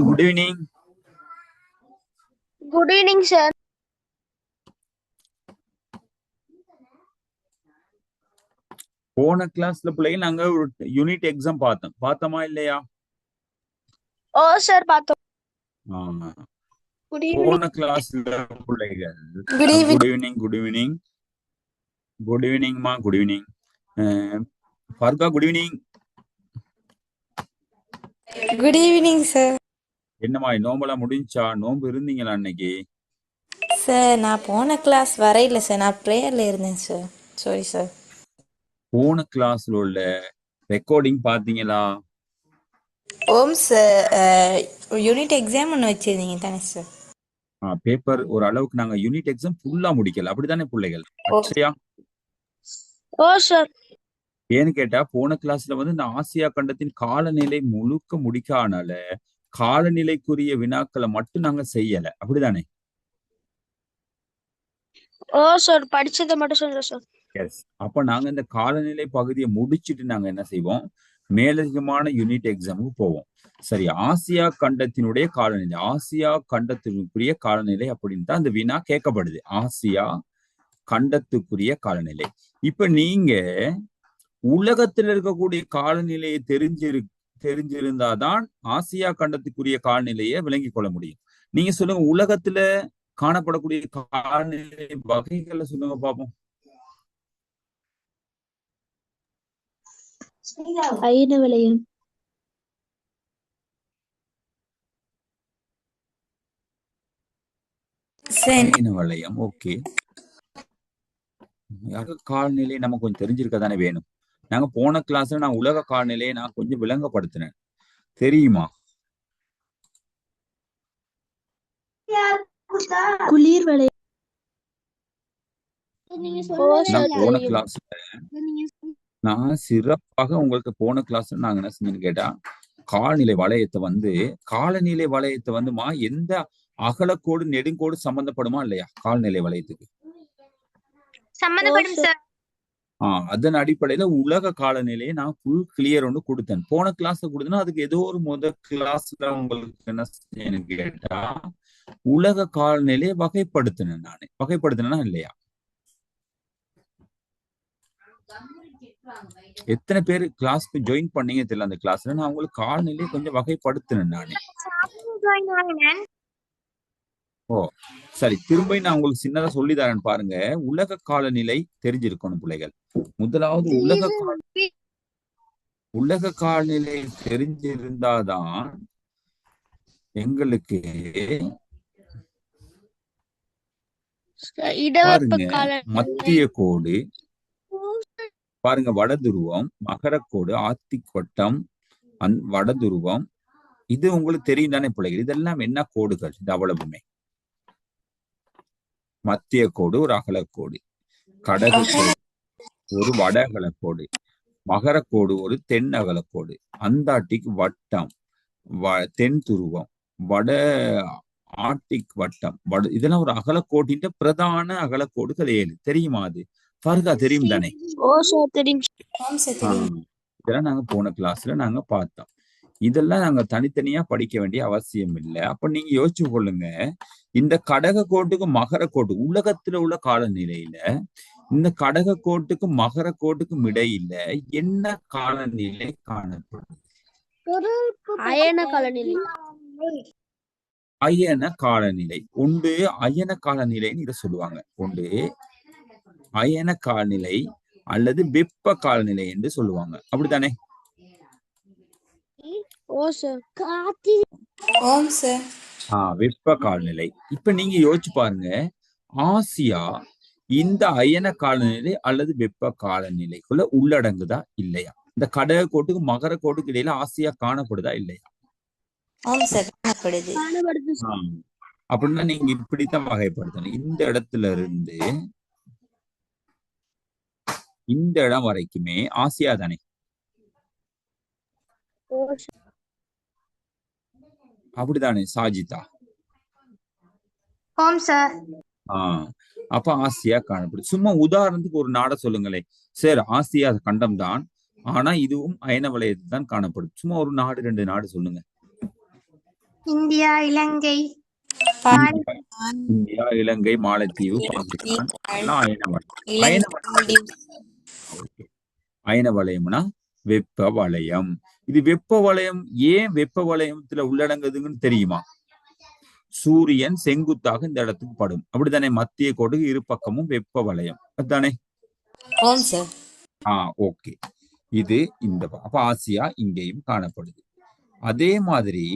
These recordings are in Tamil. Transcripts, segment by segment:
Good evening. Good evening sir. போன கிளாஸ்ல பிள்ளைங்க நாங்க ஒரு யூனிட் எக்ஸாம் பார்த்தோமா இல்லையா? ஓ சார் பார்த்தோம். போன கிளாஸ்ல பிள்ளைகள் good evening good evening good ஈவினிங்மா குட் ஈவினிங். ஃபர்கா good evening. Good evening sir. என்னம்மா நோம்பெல்லாம் முடிஞ்சா? நோம்பு இருந்தீங்களா அன்னைக்கு? சார் நான் போன கிளாஸ் வரையில சார், நான் ப்ரேயர்ல இருந்தேன் சார். Sorry sir. போன கிளாஸ்ல உள்ள ரெக்கார்டிங் பாத்தீங்களா? ஓம் சார், யூனிட் எக்ஸாம் ஒன்று வச்சிருந்தீங்க தானே சார்? பேப்பர் ஒரு அளவுக்கு நாங்க யூனிட் எக்ஸாம் ஃபுல்லா முடிக்கல, அப்படித்தானே பிள்ளைகள்? அச்சயா? ஓ சார். ஏன்னு கேட்டா போன கிளாஸ்ல வந்து இந்த ஆசியா கண்டத்தின் காலநிலை முழுக்க முடிக்காதனால காலநிலைக்குரிய வினாக்களை மட்டும் நாங்க செய்யல, அப்படிதானே? ஓ சார், படிச்சதை மட்டும் சொல்றேன் சார். எஸ். அப்ப நாங்க இந்த காலநிலை பகுதியை முடிச்சுட்டு நாங்க என்ன செய்வோம், மேலதிகமான யூனிட் எக்ஸாமுக்கு போவோம். சரி, ஆசியா கண்டத்தினுடைய காலநிலை, ஆசியா கண்டத்தினுக்குரிய காலநிலை அப்படின்னு தான் அந்த வினா கேட்கப்படுது. ஆசியா கண்டத்துக்குரிய காலநிலை. இப்ப நீங்க உலகத்துல இருக்கக்கூடிய காலநிலையை தெரிஞ்சிருந்தாதான் ஆசியா கண்டத்துக்குரிய காலநிலையை விளங்கி கொள்ள முடியும். நீங்க சொல்லுங்க, உலகத்துல காணப்படக்கூடிய காலநிலை வகைகளை சொல்லுங்க பாப்போம். அயன வளையம், அயன வளையம். ஓகே, காலநிலை நம்ம கொஞ்சம் தெரிஞ்சிருக்க தானே வேணும். நாங்க போன கிளாஸ்ல நான் உலக காலநிலையை நான் கொஞ்சம் விளங்கப்படுத்தினேன், தெரியுமா? குளிர் வளையம். போன கிளாஸ்ல நான் சிறப்பாக உங்களுக்கு போன கிளாஸ்ல நாங்க என்ன செஞ்சோன்னு கேட்டா, காலநிலை வளையத்தை வந்துமா எந்த அகலக்கோடு நெடுங்கோடு சம்பந்தப்படுமா இல்லையா காலநிலை வளையத்துக்கு? சம்பந்தப்படும் சார். அதன் அடிப்படையில உலக காலநிலையை நான் ஃபுல் கிளியர் ஒன்று கொடுத்தேன். போன கிளாஸ்ல கொடுத்தேன்னா அதுக்கு ஏதோ ஒரு முதல் கிளாஸ்ல உங்களுக்கு என்ன செய்யணும்னு கேட்டா உலக காலநிலையை வகைப்படுத்தினேன். நானு வகைப்படுத்தினா இல்லையா? எத்தனை பேர் கிளாஸ்க்கு ஜாயின் பண்ணீங்க தெரியல. அந்த கிளாஸ்ல நான் உங்களுக்கு காலநிலையை கொஞ்சம் வகைப்படுத்தினேன் நானே. ஓ சரி, திரும்ப நான் உங்களுக்கு சின்னதா சொல்லி தரேன் பாருங்க. உலக காலநிலை தெரிஞ்சிருக்கணும் பிள்ளைகள். முதலாவது உலக காலநிலை தெரிஞ்சிருந்தாதான் எங்களுக்கு பாருங்க மத்திய கோடு பாருங்க, வடதுருவம், மகரக்கோடு, ஆர்க்டிக் வட்டம், வடதுருவம், இது உங்களுக்கு தெரியும் தானே பிள்ளைகள்? இதெல்லாம் என்ன கோடுகள்? இது அவ்வளவுமே மத்திய கோடு ஒரு அகலக்கோடு, கடக கோடு ஒரு வட அகலக்கோடு, மகரக்கோடு ஒரு தென் அகலக்கோடு, அந்தார்டிக் வட்டம், தென் துருவம், வட ஆர்க்டிக் வட்டம், இதெல்லாம் ஒரு அகலக்கோட்டின் பிரதான அகலக்கோடுகள் 7. தெரியுமா? அது ஃபர்கா தெரியும் தானே? இதெல்லாம் நாங்க போன கிளாஸ்ல நாங்க பார்த்தோம். இதெல்லாம் நாங்க தனித்தனியா படிக்க வேண்டிய அவசியம் இல்லை. அப்ப நீங்க யோசிச்சு கொள்ளுங்க, இந்த கடக கோட்டுக்கும் மகர கோட்டு உலகத்துல உள்ள காலநிலையில இந்த கடக கோட்டுக்கும் மகர கோட்டுக்கும் இடையில என்ன காலநிலை காணப்படும்? அயன காலநிலை. அயன காலநிலை ஒன்று. அயன காலநிலைன்னு இதை சொல்லுவாங்க. ஒன்று அயன காலநிலை அல்லது வெப்ப காலநிலை என்று சொல்லுவாங்க, அப்படித்தானே? வெப்ப காலநிலை. இப்ப நீங்க யோசிச்சு பாருங்க, ஆசியா இந்த அயன காலநிலை அல்லது வெப்ப காலநிலைக்குள்ள உள்ளடங்குதா இல்லையா? இந்த கடக கோட்டுக்கு மகர கோட்டுக்கு இடையில ஆசியா காணப்படுதா இல்லையா? அப்படின்னா நீங்க இப்படித்தான் வகைப்படுத்தணும். இந்த இடத்துல இருந்து இந்த இடம் வரைக்குமே ஆசியா தானே? அப்படித்தானே சாஜிதா? அப்ப ஆசியா காணப்படுது. சும்மா உதாரணத்துக்கு ஒரு நாடை சொல்லுங்களேன் சார். ஆசியா கண்டம் தான், ஆனா இதுவும் அயன வலயத்தில் தான் காணப்படும். சும்மா ஒரு நாடு 2 நாடு சொல்லுங்க. இந்தியா, இலங்கை, இந்தியா, இலங்கை, மாலத்தீவு, பாகிஸ்தான் எல்லாம் அயன வலயம். அயன வலயம். ஓகே. அயன வலயம்னா வெப்ப வலயம். இது வெப்ப வலயம் ஏன் வெப்ப வலயத்துல உள்ளடங்குதுன்னு தெரியுமா? சூரியன் செங்குத்தாக இந்த இடத்துக்கு படும். அப்படித்தானே? மத்திய கோட்டுக்கு இரு பக்கமும் வெப்ப வலயம் அதுதானே? ஓகே. இது இந்த அப்ப ஆசியா இங்கேயும் காணப்படுது. அதே மாதிரி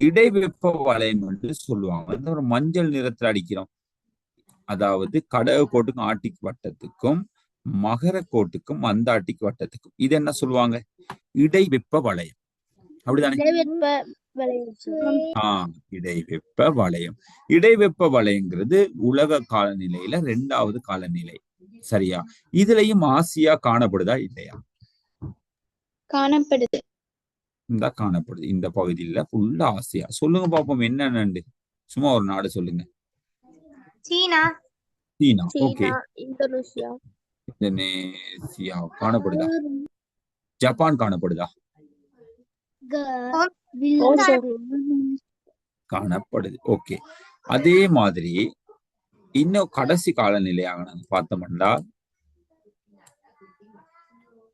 இடைவெப்ப வலயம் என்று சொல்லுவாங்க. ஒரு மஞ்சள் நிறத்துல அடிக்கிறோம். அதாவது கடக கோட்டுக்கும் ஆர்டிக் வட்டத்துக்கும் மகர கோட்டுக்கும் அந்தார்டிக் வட்டத்துக்கும் இது என்ன சொல்லுவாங்க? இடைவெப்ப வலயம். அப்படிதானே? இடைவெப்ப வலயம். இடைவெப்ப வலயங்கிறது உலக காலநிலையில 2வது காலநிலை. சரியா? இதுலயும் ஆசியா காணப்படுதா இல்லையா? காணப்படுது. இந்த காணப்படுது. இந்த பகுதியில ஃபுல்லா ஆசியா. சொல்லுங்க பாப்போம் என்னன்னு. சும்மா ஒரு நாடு சொல்லுங்க. சீனா, ஓகே. இந்தோனேசியா காணப்படுதா? ஜப்பான் காணப்படுதா? காணப்படுது. ஓகே. அதே மாதிரி இன்னும் கடைசி காலநிலையாக நாங்க பார்த்தோம்னா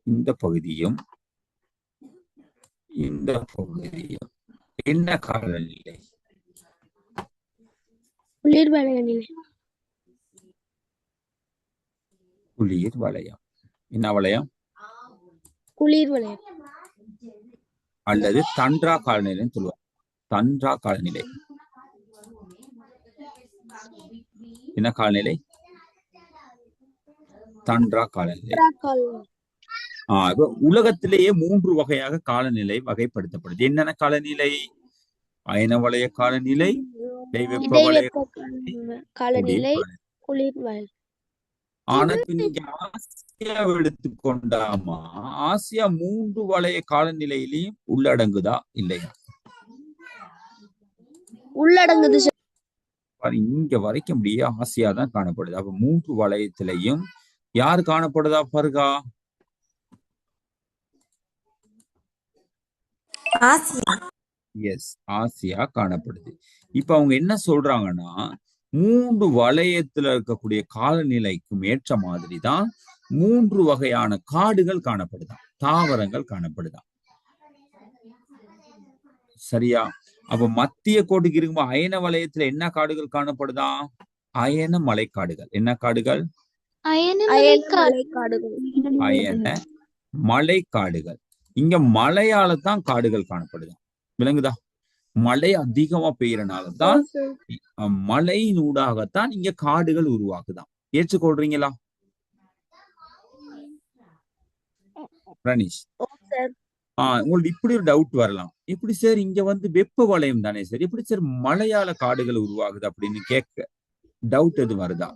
இந்த பகுதியும் என்ன காலநிலை? குளிர் வலய நிலை. குளிர் வலயம். என்ன வலயம்? குளிர் வலயம் அல்லது தண்ட்ரா காலநிலைன்னு சொல்லுவாங்க. தண்ட்ரா காலநிலை. என்ன காலநிலை? தண்ட்ரா காலநிலை. உலகத்திலேயே 3 வகையாக காலநிலை வகைப்படுத்தப்படுது. என்னென்ன காலநிலை? அயன வலய காலநிலை, இடைவெப்ப வலய காலநிலை, குளிர் வலயம். ஆனா நீங்க ஆசியாவை எடுத்துக்கொண்டாமா, ஆசியா 3 வலய காலநிலையிலையும் உள்ளடங்குதா இல்லையா? உள்ளடங்குது. இங்க வரைக்கும் அப்படியே ஆசியா தான் காணப்படுது. அப்ப 3 வலயத்திலையும் யார் காணப்படுதா பாருங்க? எஸ், ஆசியா காணப்படுது. இப்ப அவங்க என்ன சொல்றாங்கன்னா 3 வலயத்துல இருக்கக்கூடிய காலநிலைக்கும் ஏற்ற மாதிரிதான் 3 வகையான காடுகள் காணப்படுதான், தாவரங்கள் காணப்படுதான். சரியா? அப்ப மத்திய கோட்டுக்கு இருக்கும்போது அயன வலயத்துல என்ன காடுகள் காணப்படுதா? அயன மலைக்காடுகள். என்ன காடுகள்? அயன மலைக்காடுகள். இங்க மழையால தான் காடுகள் காணப்படுது. விளங்குதா? மழை அதிகமா பெய்யறனாலதான் மழையினூடாகத்தான் இங்க காடுகள் உருவாக்குதான். ஏற்றுக்கொள்றீங்களா ரணிஷ்? உங்களுக்கு இப்படி ஒரு டவுட் வரலாம். எப்படி சார் இங்க வெப்ப வலயம் தானே சார், எப்படி சார் மழையால காடுகள் உருவாகுது அப்படின்னு கேட்க டவுட் எது வருதா?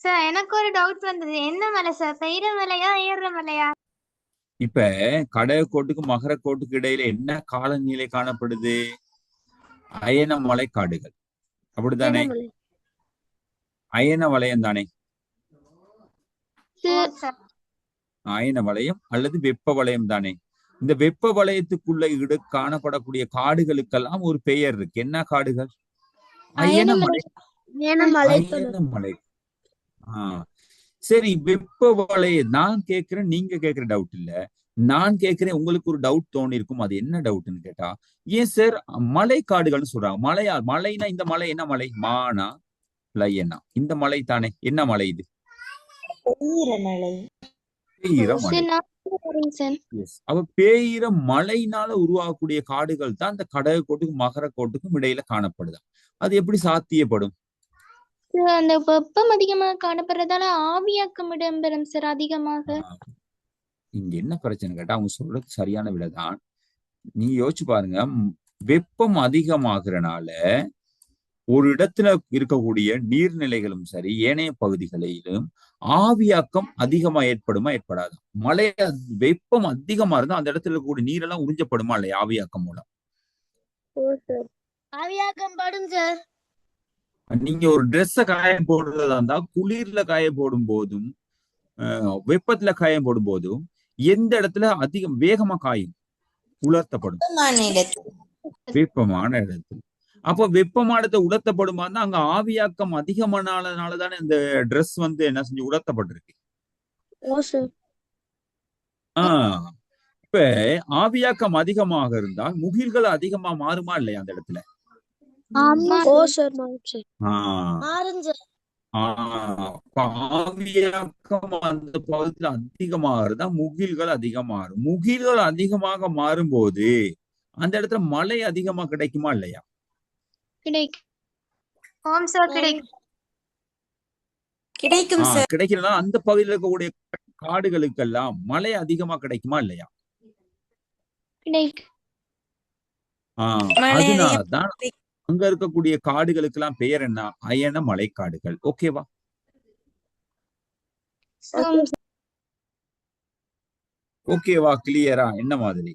சார் எனக்கு ஒரு டவுட் வந்தது. என்ன மலை சார்? பெய்யற மலையா ஏறுற மலையா? இப்ப கடக கோட்டுக்கு மகர கோட்டுக்கு இடையில என்ன காலநிலை காணப்படுது? அயன மலை காடுகள். அப்படித்தானே? அயன வலயம் தானே? அயன வலயம் அல்லது வெப்ப வலயம் தானே? இந்த வெப்ப வலயத்துக்குள்ள காணப்படக்கூடிய காடுகளுக்கெல்லாம் ஒரு பெயர் இருக்கு. என்ன காடுகள்? அயன மலை. சரி, வெப்ப வலயம் நான் கேட்கிறேன், நீங்க கேட்கிற டவுட் இல்ல. நான் கேட்கிறேன், உங்களுக்கு ஒரு டவுட் தோணி இருக்கும். அது என்ன டவுட்னு கேட்டா, ஏன் சார் மலை காடுகள்னு சொல்றாங்க? மலைனா இந்த மலை என்ன மலை? மானா லயனா, இந்த மலை தானே? என்ன மலை இது? அப்ப பேயிர மழையினால உருவாகக்கூடிய காடுகள் தான் இந்த கடக கோட்டுக்கும் மகர கோட்டுக்கும் இடையில காணப்படுதா? அது எப்படி சாத்தியப்படும்? அந்த வெப்பம் அதிகமாக காணப்படுறதால ஆவியாக்கம் இடம்பெறும் சார் அதிகமாக. இங்க என்ன பிரச்சனை கேட்டா, அவங்க சொல்றது சரியான விடைதான். நீ யோசிச்சு பாருங்க, வெப்பம் அதிகமாகறனால ஒரு இடத்துல இருக்கக்கூடிய நீர்நிலைகளும் சரி ஏனைய பகுதிகளிலும் ஆவியாக்கம் அதிகமா ஏற்படுமா ஏற்படாது? மழை வெப்பம் அதிகமா இருந்தா அந்த இடத்துல இருக்கக்கூடிய நீரெல்லாம் உறிஞ்சப்படுமா இல்லையா ஆவியாக்கம் மூலம்? ஆவியாக்கம் படும் சார். நீங்க ஒரு ட்ரெஸ்ஸ காயம் போடுறதா இருந்தா குளிர்ல காய போடும் போதும் வெப்பத்துல காயம் போடும் போதும் எந்த இடத்துல அதிகம் வேகமா காயும்? உலர்த்தப்படும். வெப்பமான இடத்துல. அப்போ வெப்பமான இடத்துல உலர்த்தப்படுமா தான் அங்க ஆவியாக்கம் அதிகமானதானதானே இந்த ட்ரெஸ் வந்து என்ன செஞ்சு உலர்த்தப்பட்டிருக்கு. ஆஹ் இப்ப ஆவியாக்கம் அதிகமாக இருந்தால் முகில்கள் அதிகமா மாறுமா இல்லையா அந்த இடத்துல? ஆவியாக்கம் அந்த பகுதியில் அதிகமாக இருந்தா முகில்கள் அதிகமாகும். முகில்கள் அதிகமாக மாறும்போது அந்த இடத்துல மழை அதிகமா கிடைக்குமா இல்லையா? கிடைக்கும் சார். கிடைக்கிறதா அந்த பகுதியில் இருக்கக்கூடிய காடுகளுக்கெல்லாம் மழை அதிகமா கிடைக்குமா இல்லையா? அதனாலதான் அங்க இருக்கக்கூடிய காடுகளுக்கு எல்லாம் பெயர் என்ன? அயன மலைக்காடுகள். ஓகேவா? ஓகேவா? கிளியரா? என்ன மாதிரி?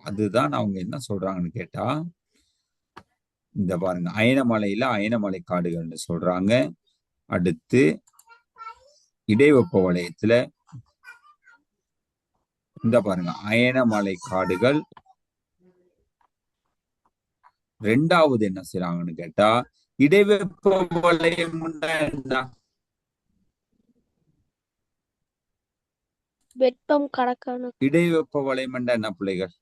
அதுதான் அவங்க என்ன சொல்றாங்கன்னு கேட்டா, இந்த பாருங்க, அயனமலையில அயனமலை காடுகள்னு சொல்றாங்க. அடுத்து இடைவெப்ப வலயத்துல இந்த பாருங்க அயனமலை காடுகள். ரெண்டாவது என்ன செய்யறாங்கன்னு கேட்டா, இடைவெப்ப வலயம் வெப்பம் கடக்கான இடைவெப்ப வலயம் என்ன பிள்ளைகள்?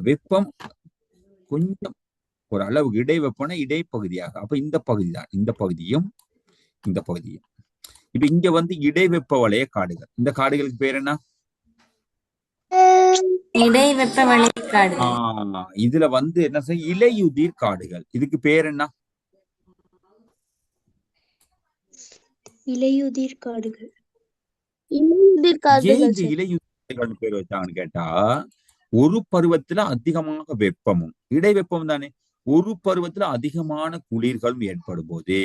வெப்பம் கொஞ்சம் ஒரு அளவு இடைவெப்பம்னா இடைப்பகுதியாக. அப்ப இந்த பகுதி தான், இந்த பகுதியும் இந்த பகுதியும். இப்ப இங்க வந்து இடைவெப்ப வலய காடுகள். இந்த காடுகளுக்கு பேர் என்ன? இடைவெப்ப வலய காடு. இதுல வந்து என்ன செய்ய, இலையுதிர் காடுகள். இதுக்கு பேர் என்ன? இலையுதிர் காடுகள். இலையுதிர் பேர் வச்சாங்கன்னு கேட்டா, ஒரு பருவத்துல அதிகமாக வெப்பமும், இடைவெப்பம் தானே, ஒரு பருவத்துல அதிகமான குளிர்களும் ஏற்படும் போது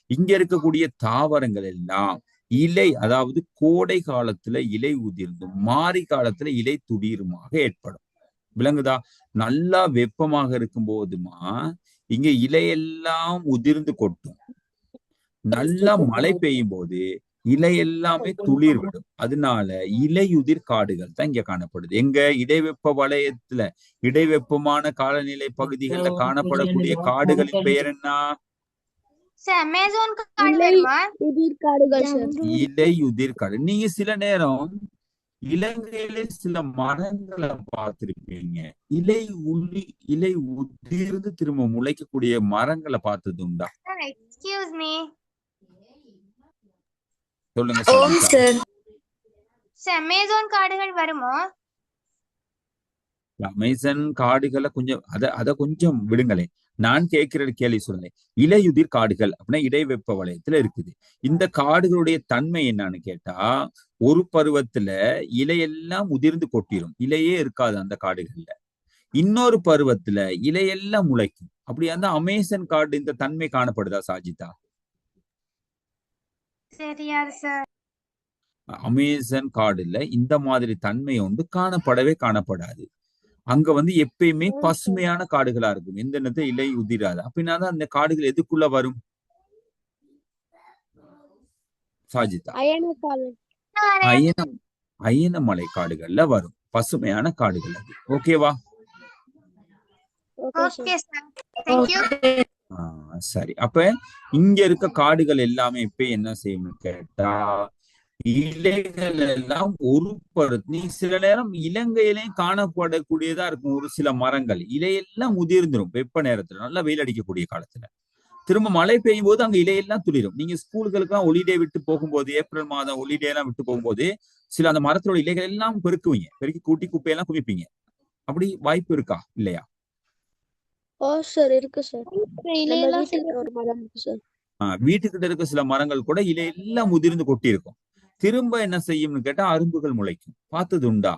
இங்க இருக்கக்கூடிய தாவரங்கள் எல்லாம் இலை, அதாவது கோடை காலத்துல இலை உதிர்ந்தும் மாரி காலத்துல இலை துளிருமாக ஏற்படும். விளங்குதா? நல்லா வெப்பமாக இருக்கும் போதுமா இங்க இலையெல்லாம் உதிர்ந்து கொட்டும். நல்லா மழை பெய்யும் போது இலை எல்லாமே துளிர் விடும். அதனால இலையுதிர் காடுகள் தான் இங்க காணப்படுது. எங்க இடைவெப்ப வலயத்துல இடைவெப்பமான காலநிலை பகுதிகள்ல காணப்படக்கூடிய காடுகளின் பெயர் என்ன? இலையுதிர் காடு. நீங்க சில நேரம் இலங்கையில சில மரங்களை பார்த்திருப்பீங்க. இலை உதிர்ந்து திரும்ப முளைக்கக்கூடிய மரங்களை பார்த்தது உண்டா? சொல்லுங்க சார். அமேசான் காடுகள் வருமா? அமேசான் காடுகளை கொஞ்சம் அத கொஞ்சம் விடுங்களேன். நான் கேட்கிற கேள்வி சொல்லுங்க. இலையுதிர் காடுகள் அப்படின்னா இடைவெப்ப வலயத்துல இருக்குது. இந்த காடுகளுடைய தன்மை என்னன்னு கேட்டா, ஒரு பருவத்துல இலையெல்லாம் உதிர்ந்து கொட்டிரும், இலையே இருக்காது அந்த காடுகள்ல. இன்னொரு பருவத்துல இலையெல்லாம் முளைக்கும். அப்படி அந்த அமேசான் காடு இந்த தன்மை காணப்படுதா சாஜிதா? அமேசான் காடுல இந்த மாதிரி தன்மை வந்து காணப்படாது. அங்க வந்து எப்பயுமே பசுமையான காடுகளா இருக்கும், எந்த நேரத்துல இலை உதிராது. அப்படின்னாதான் அந்த காடுகள் எதுக்குள்ள வரும் சாஜிதா? அயனமலை காடுகள்ல வரும், பசுமையான காடுகள் அது. ஓகேவா? சரி. அப்ப இங்க இருக்க காடுகள் எல்லாமே இப்ப என்ன செய்யணும்னு கேட்டா, இலைகள் எல்லாம் ஒரு நீ சில நேரம் இலங்கையிலையும் காணப்படக்கூடியதா இருக்கும். ஒரு சில மரங்கள் இலையெல்லாம் உதிர்ந்துடும் வெப்ப நேரத்துல, நல்லா வெயில் அடிக்கக்கூடிய காலத்துல. திரும்ப மழை பெய்யும் போது அங்க இலையெல்லாம் துளிரும். நீங்க ஸ்கூல்களுக்கெல்லாம் ஒலிடே விட்டு போகும்போது, ஏப்ரல் மாதம் ஒலிடே எல்லாம் விட்டு போகும்போது சில அந்த மரத்தோட இலைகள் எல்லாம் பெருக்குவீங்க, பெருக்கி கூட்டி குப்பையெல்லாம் குவிப்பீங்க. அப்படி வாய்ப்பு இருக்கா இல்லையா? வீட்டுக்கிட்ட இருக்க சில மரங்கள் கூட இலையெல்லாம் உதிர்ந்து கொட்டி இருக்கும். திரும்ப என்ன செய்யும்னு கேட்டா அரும்புகள் முளைக்கும். பார்த்தது உண்டா?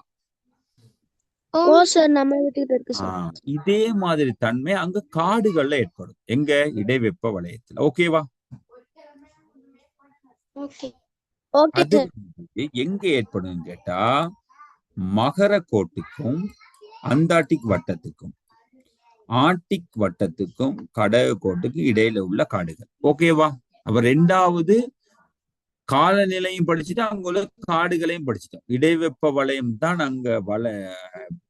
இதே மாதிரி தன்மை அங்க காடுகள்ல ஏற்படும். எங்க? இடைவெப்ப வலயத்துல. ஓகேவா? அது எங்க ஏற்படும் கேட்டா, மகர கோட்டுக்கும் அந்தார்டிக் வட்டத்துக்கும் ஆர்டிக் வட்டத்துக்கும் கடகக்கோட்டுக்கு இடையில உள்ள காடுகள். ஓகேவா? அப்ப ரெண்டாவது காலநிலையும் படிச்சுட்டு அங்க உள்ள காடுகளையும் படிச்சுட்டோம். இடைவெப்ப வலயம் தான் அங்க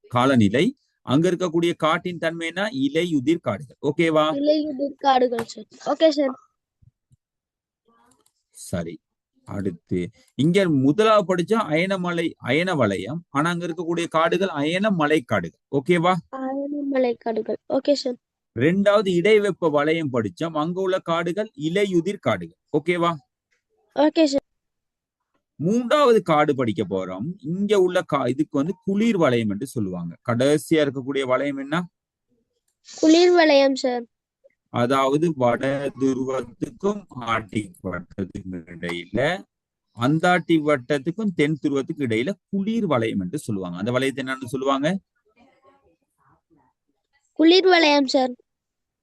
காலநிலை. அங்க இருக்கக்கூடிய காட்டின் தன்மைனா இலையுதிர் காடுகள். ஓகேவா? இலையுதிர் காடுகள் சார். Okay sir. சரி, அடுத்து இங்க முதலாவது படிச்சா அயன வலயம். ஆனா அங்க இருக்கக்கூடிய காடுகள் அயன மலை காடுகள். ஓகேவா? ஆயனமலை காடுகள். Okay sir. ரெண்டாவது இடைவெப்ப வலயம் படிச்சோம். அங்க உள்ள காடுகள் இலையுதிர் காடுகள். ஓகேவா? Okay sir. மூன்றாவது காடு படிக்க போறோம். இங்க உள்ள இதுக்கு குளிர் வலயம் என்று சொல்லுவாங்க. கடைசியா இருக்கக்கூடிய வலயம் என்ன? குளிர் வலயம் சார். அதாவது வட துருவத்துக்கும் ஆர்டிக் வட்டத்துக்கும் இடையில, அந்தார்டிக் வட்டத்துக்கும் தென் துருவத்துக்கும் இடையில குளிர் வலயம் என்று சொல்லுவாங்க. அந்த வலயத்தை என்னன்னு சொல்லுவாங்க? குளிர் வலயம் சார்.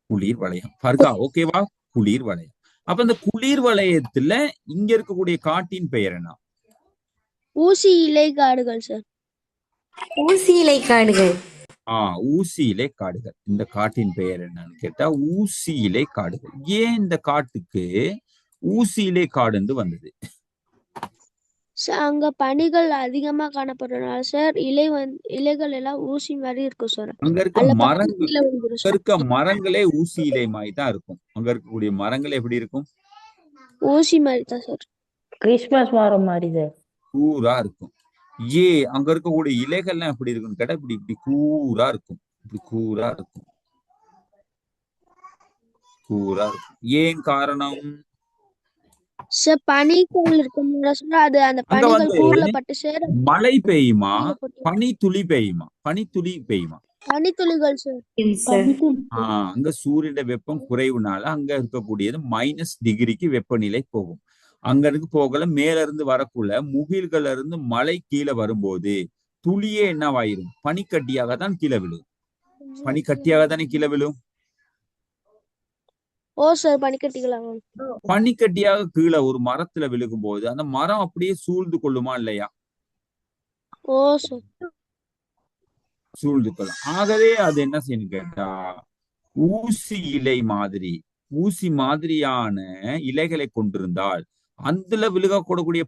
குளிர் வலயம். பர்கா, ஓகேவா? குளிர் வலயம். அப்ப இந்த குளிர் வலயத்துல இங்க இருக்கக்கூடிய காட்டின் பெயர் என்ன? ஊசி இலை காடுகள் சார். ஊசி இலை காடுகள். ஊசி இலை காடுகள். இந்த காட்டின் பெயர் என்னன்னு கேட்டா ஊசி இலை காடுகள். ஏன் இந்த காட்டுக்கு ஊசி இலை காடு வந்தது? சார் அங்க பனிகள் அதிகமா காணப்படுறதுனால சார் இலைகள் எல்லாம் ஊசி மாதிரி இருக்கும் சார். அங்க இருக்க அதுல மரங்கள் கீழே விழுந்துரும் அங்க சார். இருக்க மரங்களே ஊசி இலை மாதிரி தான் இருக்கும். அங்க இருக்கக்கூடிய மரங்கள் எப்படி இருக்கும்? ஊசி மாதிரி தான் சார். கிறிஸ்மஸ் மரம் மாதிரி சார். கூரா இருக்கும். அங்க இருக்கக்கூடிய இலைகள்லாம் எப்படி இருக்குன்னு கேட்டா இப்படி இப்படி கூரா இருக்கும். இப்படி கூரா இருக்கும். கூரா இருக்கும். ஏன் காரணம்? சார் பனிகள் இருக்கும்ல சார். அது அந்த அங்க பனிகள் கூர்ல பட்டு சார் மழை பெய்யுமா? கீழே கொட்டி- பனித்துளி பெய்யுமா? பனித்துளி பெய்யுமா? பனித்துளிகள் சார். அங்க சூரியனுடைய வெப்பம் குறைவுனால அங்க இருக்கக்கூடியது -டிகிரிக்கு வெப்பநிலை போகும். அங்க இருந்து போகல, மேல இருந்து வரக்குள்ள முகில்கள் இருந்து மழை கீழே வரும்போது துளியே என்னவாயிரும்? பனிக்கட்டியாக தான் கீழே விழும். பனிக்கட்டியாக தானே கீழே விழும். ஓ சார் பனிக்கட்டிகளாகும். பனிக்கட்டியாக கீழே ஒரு மரத்துல விழுகும் போது அந்த மரம் அப்படியே சூழ்ந்து கொள்ளுமா இல்லையா? ஓ சார். சூழ்ந்து கொள்ளும். ஆகவே அது என்ன செய்யணும் கேட்டா ஊசி இலை மாதிரி, ஊசி மாதிரியான இலைகளை கொண்டிருந்தால் அதுல விழுகக்கூடக்கூடிய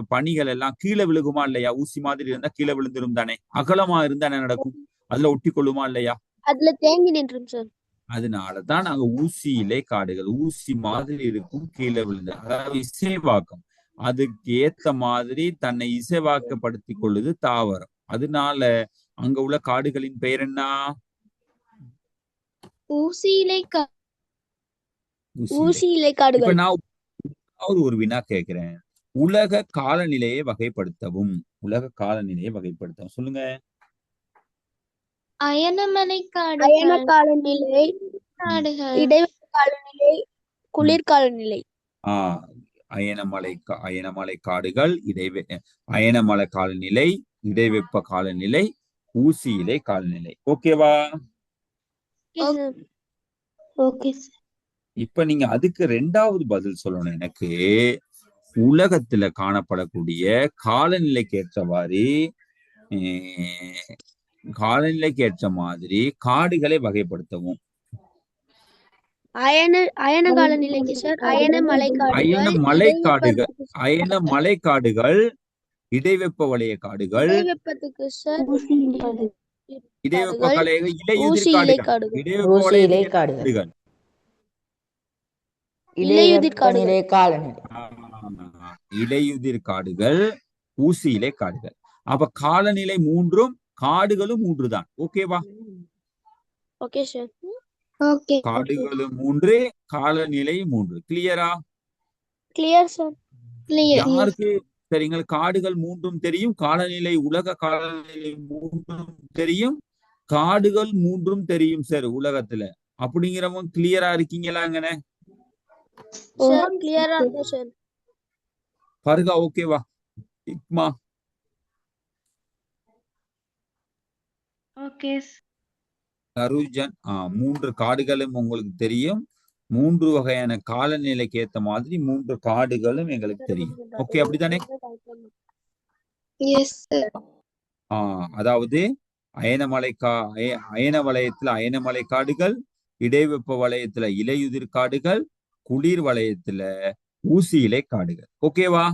பனிகள் எல்லாம் கீழே விழுகுமா இல்லையா? ஊசி மாதிரி இருந்தா கீழே விழுந்துரும் தானே. அகலமா இருந்தா என்ன நடக்கும்? அதுல ஒட்டி கொள்ளுமா இல்லையா? அதுல தேங்கி நின்றும் சார். அதனாலதான் நாங்க ஊசி இலை காடுகள், ஊசி மாதிரி இருக்கும், கீழே விழுந்து, அதாவது இசைவாக்கம், அதுக்கு ஏத்த மாதிரி தன்னை இசைவாக்கப்படுத்திக் கொள்ளுது தாவரம். அதனால அங்க உள்ள காடுகளின் பெயர் என்ன? ஊசி இலை ஊசி இலை இப்ப காடுகள். நான் ஒரு வினா கேட்கிறேன். உலக காலநிலையை வகைப்படுத்தவும். உலக காலநிலையை வகைப்படுத்தவும் சொல்லுங்க. அயனமலை அயன காலநிலை, காடுகள். இடைவெளி காலநிலை, குளிர் காலநிலை. அயனமலை காடுகள், அயனமலை காலநிலை, இடைவெப்ப காலநிலை, ஊசி இலை காலநிலை. ஓகேவா? Okay sir. இப்ப நீங்க அதுக்கு ரெண்டாவது பதில் சொல்லணும். எனக்கு உலகத்துல காணப்படக்கூடிய காலநிலைக்கு ஏற்ற மாதிரி காடுகளை வகைப்படுத்தவும். அயன காலநிலைக்கு சார் அயன மலை காடுகள், இடைவெப்ப வலய காடுகள், இடைவெப்பத்துக்கு சார் இடைவெப்ப காடுகள், ஊசி இலை காடுகள். இடைவெப்ப காடுகள், இலையுதிர் காடுகள். இலையுதிர் காடுகள், ஊசி இலை காடுகள். அப்ப காலநிலை மூன்றும் காடுகளும் மூன்று தான். ஓகேவா? Okay sir. ஓகே. காடுகளும் மூன்று, காலநிலை மூன்று. கிளியரா? Clear sir. யாருக்கு சரிங்களா? காடுகள் மூன்றும் தெரியும், காலநிலை, உலக காலநிலை மூன்றும் தெரியும், காடுகள் மூன்றும் தெரியும் சார் உலகத்துல. அப்படிங்கிறவங்க கிளியரா இருக்கீங்களாங்கண்ணே? சார் கிளியரா இருக்கு சார். பர்கா ஓகேவா? இக்மா ஓகே. கருஜன் மூன்று காடுகளும் உங்களுக்கு தெரியும், மூன்று வகையான காலநிலைக்கு ஏத்த மாதிரி மூன்று காடுகளும் எங்களுக்கு தெரியும். ஓகே, அப்படித்தானே? Yes sir. அதாவது அயன வலயத்துல அயனமலை காடுகள், இடைவெப்ப வலயத்துல இலையுதிர் காடுகள், குளிர் வலயத்துல ஊசி இலை காடுகள். ஓகேவா?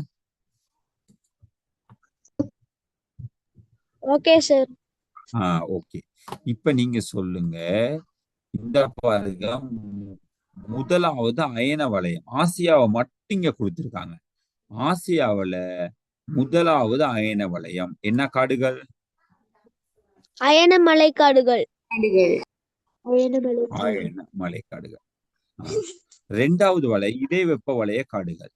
Okay sir. ஓகே. இப்ப நீங்க சொல்லுங்க, இந்த பாருங்க, முதலாவது அயன வலயம் ஆசியாவை மட்டும் இங்க கொடுத்திருக்காங்க. ஆசியாவுல முதலாவது அயன வலயம் என்ன காடுகள்? அயன மலைக்காடுகள். அயன மலைக்காடுகள். இரண்டாவது வலை இடைவெப்ப வலய காடுகள்.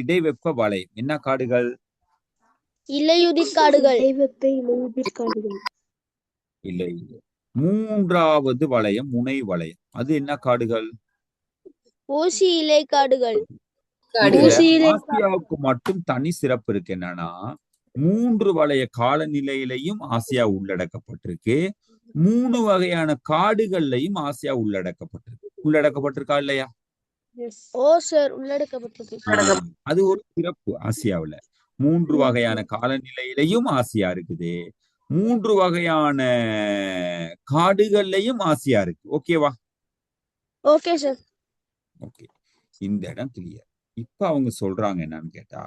இடைவெப்ப வலயம் என்ன காடுகள்? இலையுதிர் காடுகள். இல்லை. மூன்றாவது வலயம் முனை வலயம். அது என்ன காடுகள்? ஊசி இலை காடுகள். ஆசியாவுக்கு மட்டும் தனி சிறப்பு இருக்கு. என்னன்னா 3 வலய காலநிலையிலையும் ஆசியா உள்ளடக்கப்பட்டிருக்கு. 3 வகையான காடுகள்லையும் ஆசியா உள்ளடக்கப்பட்டிருக்கா இல்லையா? ஓ சார், உள்ளடக்கப்பட்டிருக்கு. அது ஒரு சிறப்பு. ஆசியாவுல 3 வகையான காலநிலையிலையும் ஆசியா இருக்குது. 3 வகையான காடுகள்லையும் ஆசியா இருக்கு. ஓகேவா? Okay sir. ஓகே, இந்த இடம் கிளியர். இப்ப அவங்க சொல்றாங்க என்னன்னு கேட்டா,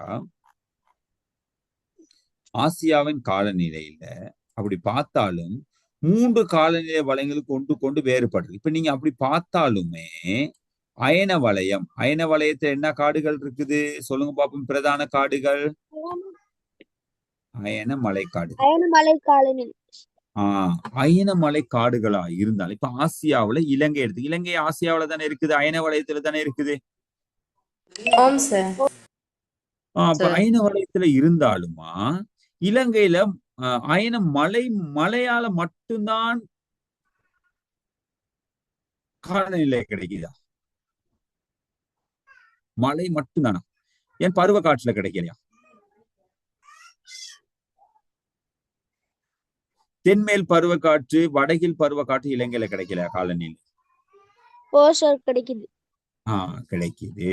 ஆசியாவின் காலநிலையில அப்படி பார்த்தாலும் 3 காலநிலை வலயங்களுக்கு கொண்டு வேறுபடுது. இப்ப நீங்க அப்படி பார்த்தாலுமே அயன வலயத்துல என்ன காடுகள் இருக்குது சொல்லுங்க பாப்போம். பிரதான காடுகள் அயன மலைக்காடுகள். அயன மலை காடுகளா இருந்தாலும் இப்ப ஆசியாவுல இலங்கை எடுத்து, இலங்கை ஆசியாவுல தானே இருக்குது, அயன வலயத்துல தானே இருக்குது. அப்ப அயன வலயத்துல இருந்தாலுமா இலங்கையில அயன மலையால மட்டும்தான் காலநிலை கிடைக்குதா? மழை மட்டும்தானா? ஏன் பருவ காற்றுல கிடைக்கலையா? தென்மேல் பருவ காற்று, வடகில் பருவ காற்று இலங்கையில கிடைக்கலையா காலநிலை? ஓ சார், கிடைக்குது. கிடைக்குது.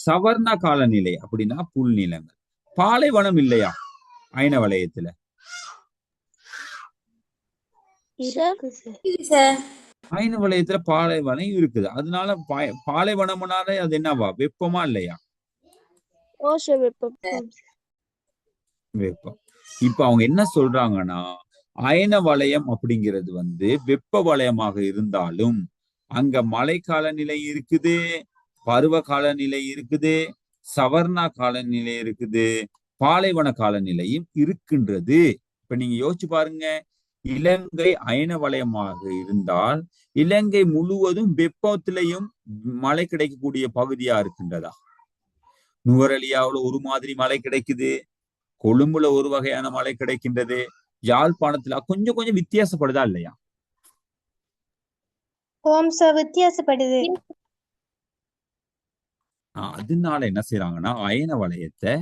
சவர்ண காலநிலை அப்படின்னா புல் நிலங்கள். பாலைவனம் இல்லையா அயன வலயத்துல? அயன வலயத்துல பாலைவனம் இருக்குது. அதனால பாலைவனம்னாலே அது என்னவா, வெப்பமா இல்லையா? ஓ சார், வெப்பம். இப்ப அவங்க என்ன சொல்றாங்கன்னா, அயன வலயம் அப்படிங்கிறது வெப்ப வலயமாக இருந்தாலும் அங்க மழை காலநிலை இருக்குது, பருவ காலநிலை இருக்குது, சவர்ணா காலநிலை இருக்குது, பாலைவன காலநிலையும் இருக்கின்றது. இப்ப நீங்க யோசிச்சு பாருங்க, இலங்கை அயன வலயமாக இருந்தால் இலங்கை முழுவதும் வெப்பத்திலையும் மழை கிடைக்கக்கூடிய பகுதியா இருக்கின்றதா? நுவரெலியாவுல ஒரு மாதிரி மழை கிடைக்குது, கொழும்புல ஒரு வகையான மழை கிடைக்கின்றது, யாழ்ப்பாணத்துல கொஞ்சம் கொஞ்சம் வித்தியாசப்படுதா இல்லையா? வித்தியாசப்படுது. அதனால என்ன செய்யறாங்கன்னா, அயன வலயத்தை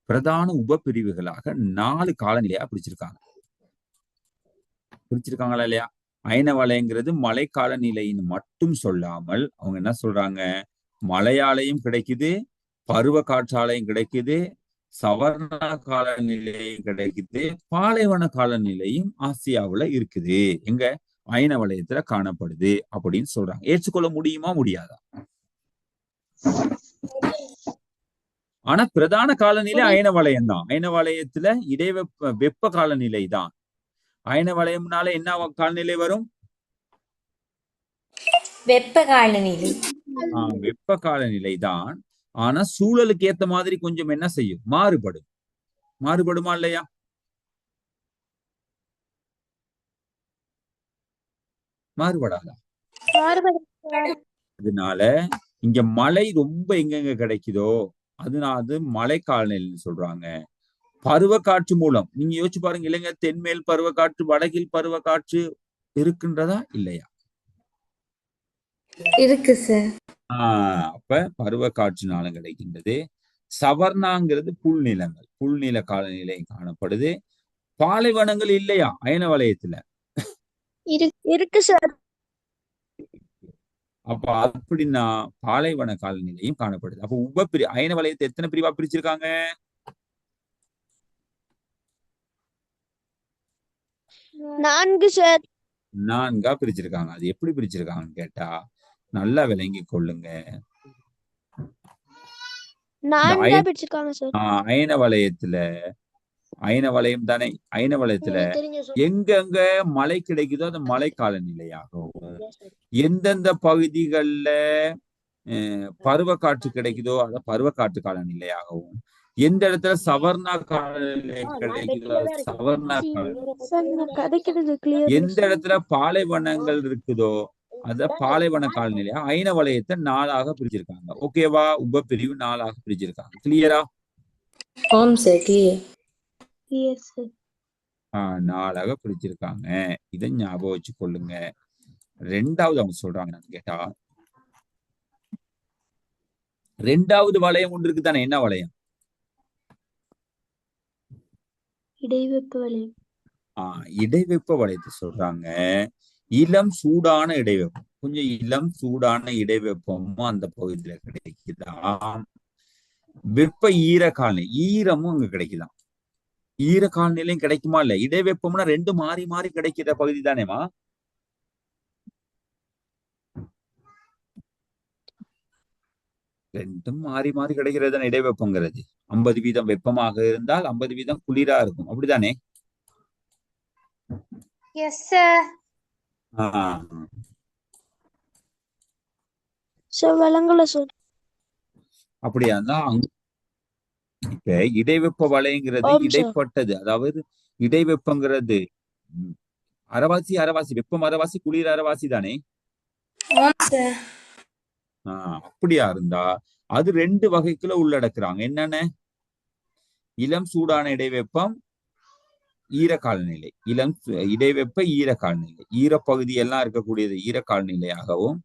பிரதான உப பிரிவுகளாக 4 காலநிலையா பிரிச்சிருக்காங்களா இல்லையா? அயன வலயங்கிறது மழை காலநிலைன்னு மட்டும் சொல்லாமல் அவங்க என்ன சொல்றாங்க, மழையாலையும் கிடைக்குது, பருவ காற்றாலையும் கிடைக்குது, சவர்ண காலநிலையும் கிடைக்குது, பாலைவன காலநிலையும் ஆசியாவுல இருக்குது, எங்க அயன வலயத்துல காணப்படுது அப்படின்னு சொல்றாங்க. ஏற்றுக்கொள்ள முடியுமா முடியாதா? ஆனா பிரதான காலநிலை அயன வலயம் தான். அயன வலயத்துல வெப்ப காலநிலை தான். அயன வலயம்னால என்ன காலநிலை வரும்? வெப்ப காலநிலை. வெப்ப காலநிலை தான். ஆனா சூழலுக்கு ஏத்த மாதிரி கொஞ்சம் என்ன செய்யும், மாறுபடுமா இல்லையா? மாறுபடாதா? அதனால இங்க மழை ரொம்ப எங்கெங்க கிடைக்குதோ அதனால அது மழை காலநிலைன்னு சொல்றாங்க. பருவ காற்று மூலம் நீங்க யோசிச்சு பாருங்க, இல்லைங்க, தென்மேல் பருவ காற்று, வடகில் பருவ காற்று இருக்கின்றதா இல்லையா? இருக்கு சார். அப்ப பருவ காற்றுனாலும் கிடைக்கின்றது. சவர்ணாங்கிறது புல்நில காலநிலை காணப்படுது. பாலைவனங்கள் இல்லையா அயன வலயத்துல? இருக்கு சார். அப்ப அப்படின்னா பாலைவன காலநிலையும் காணப்படுது. அப்ப அயன வலயத்தை எத்தனை பிரிவா பிரிச்சிருக்காங்க? 4 சார். 4ஆ பிரிச்சிருக்காங்க. அது எப்படி பிரிச்சிருக்காங்கன்னு கேட்டா நல்லா விளங்கி கொள்ளுங்க. இந்த 4ஆ பிரிச்சிருக்காங்க சார். அயன வலயத்துல அயன வலயம் தானே, அயன வலயத்துல எங்கெங்க மழை கிடைக்குதோ அந்த மழை காலநிலையாகவும், எந்தெந்த பகுதிகள்ல பருவ காற்று கிடைக்குதோ அத பருவ காற்று காலநிலையாகவும், எந்த இடத்துல சவர்ணா காலநிலை கிடைக்குதோ சவர்ணா சார் நான் கதைக்கிறது கிளியர் எந்த இடத்துல பாலைவனங்கள் இருக்குதோ அத பாலைவன காலநிலையா அயன வலயத்தை 4ஆக பிரிச்சிருக்காங்க. ஓகேவா? உபப்பிரிவு 4ஆக பிரிச்சிருக்காங்க. கிளியரா? ஓம் சார் கிளியர். Clear sir. 4ஆக பிரிச்சிருக்காங்க. இதை ஞாபகம் வச்சு கொள்ளுங்க. 2வது அவங்க சொல்றாங்க என்னன்னு கேட்டா, 2வது வளையம் ஒன்று இருக்கு தானே, என்ன வளையம்? இடைவெப்ப வலயம். இடைவெப்ப வளையத்தை சொல்றாங்க. இளம் சூடான இடைவெப்பம், கொஞ்சம் இளம் சூடான இடைவெப்பமும் அந்த பகுதியில கிடைக்குதாம். வெப்ப ஈர காலநிலை, ஈரமும் அங்க கிடைக்குதாம். ஈர காலநிலையும் கிடைக்குமா இல்ல? இடைவெப்பம்னா 2 மாறி மாறி கிடைக்கிற பகுதி தானேமா? ரெண்டும் மாறி மாறி கிடைக்கிறது தானே இடைவெப்பங்கிறது. 50% வெப்பமாக இருந்தால் 50% குளிரா இருக்கும். அப்படித்தானே? Yes sir. சார் விளங்கல சார். அப்படியா இருந்தா இப்ப இடைவெப்ப வலைங்கிறது இடைப்பட்டது. அதாவது இடைவெப்பங்கிறது அரவாசி அரவாசி, வெப்பம் அரவாசி குளிர் அரவாசி தானே? அப்படியா இருந்தா அது 2 வகைக்குள்ள உள்ளடக்குறாங்க. என்னென்ன? இளம் சூடான இடைவெப்பம், ஈர காலநிலை. இடைவெப்ப ஈர காலநிலை, ஈரப்பகுதி எல்லாம் இருக்கக்கூடியது ஈர காலநிலையாகவும்,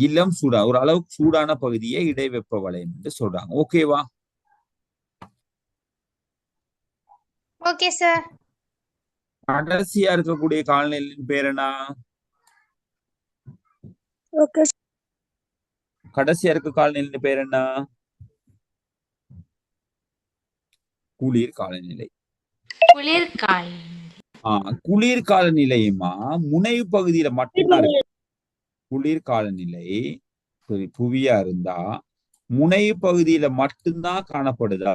இளம் சூடா ஒரு அளவுக்கு சூடான பகுதியே இடைவெப்ப வலயம் என்று சொல்றாங்க. ஓகேவா? Okay sir. கடைசியா இருக்கக்கூடிய காலநிலையின் பேர் என்ன? ஓகே. கடைசியா இருக்க காலநிலையின் பேர் என்ன? குளிர் காலநிலை. குளிர் காலநிலையுமா முனைவு பகுதியில மட்டும்தான் இருக்கு. குளிர் காலநிலை புவியா இருந்தா முனைவு பகுதியில மட்டும்தான் காணப்படுதா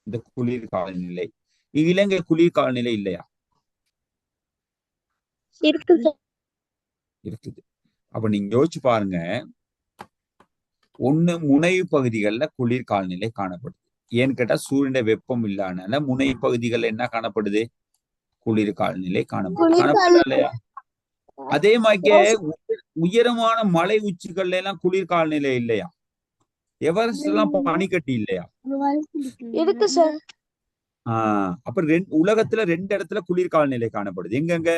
இந்த குளிர் காலநிலை? இலங்கை குளிர் காலநிலை இல்லையா? இருக்குது. அப்ப நீங்க யோசிச்சு பாருங்க. ஒண்ணு முனைவு பகுதிகள்ல குளிர் காலநிலை காணப்படுது. ஏன்னு கேட்டா சூரியனுடைய வெப்பம் இல்லாதனால முனைவு பகுதிகள் என்ன காணப்படுது? குளிர் காலநிலை காணப்படுது இல்லையா? அதே மாதிரி உயரமான மலை உச்சிகள்ல எல்லாம் குளிர் காலநிலை இல்லையா? எவரெஸ்ட் எல்லாம் பனிக்கட்டி இல்லையா? இருக்கு சார். அப்ப உலகத்துல 2 இடத்துல குளிர் காலநிலை காணப்படுது. எங்கெங்க?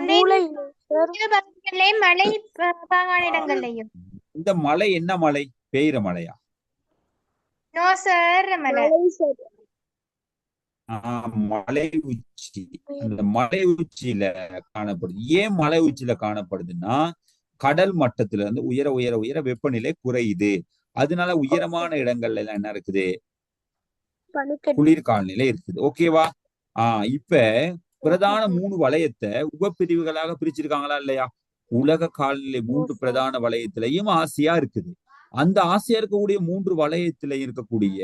மழை பாங்கான இடங்கள்லயும். இந்த மலை என்ன மலை? பெய்யுற மலையா? நோ சார், மலை மலை உச்சி. அந்த மலை உச்சியில காணப்படுது. ஏன் மலை உச்சியில காணப்படுதுன்னா கடல் மட்டத்துல இருந்து உயர உயர உயர வெப்பநிலை குறையுது. அதனால உயரமான இடங்கள்ல எல்லாம் என்ன இருக்குது? குளிர் காலநிலை இருக்குது. ஓகேவா? இப்ப பிரதான 3 வலயத்தை உபப்பிரிவுகளாக பிரிச்சிருக்காங்களா இல்லையா? உலக காலநிலை 3 பிரதான வலயத்திலையும் ஆசியா இருக்குது. அந்த ஆசியா இருக்கக்கூடிய 3 வலயத்திலையும் இருக்கக்கூடிய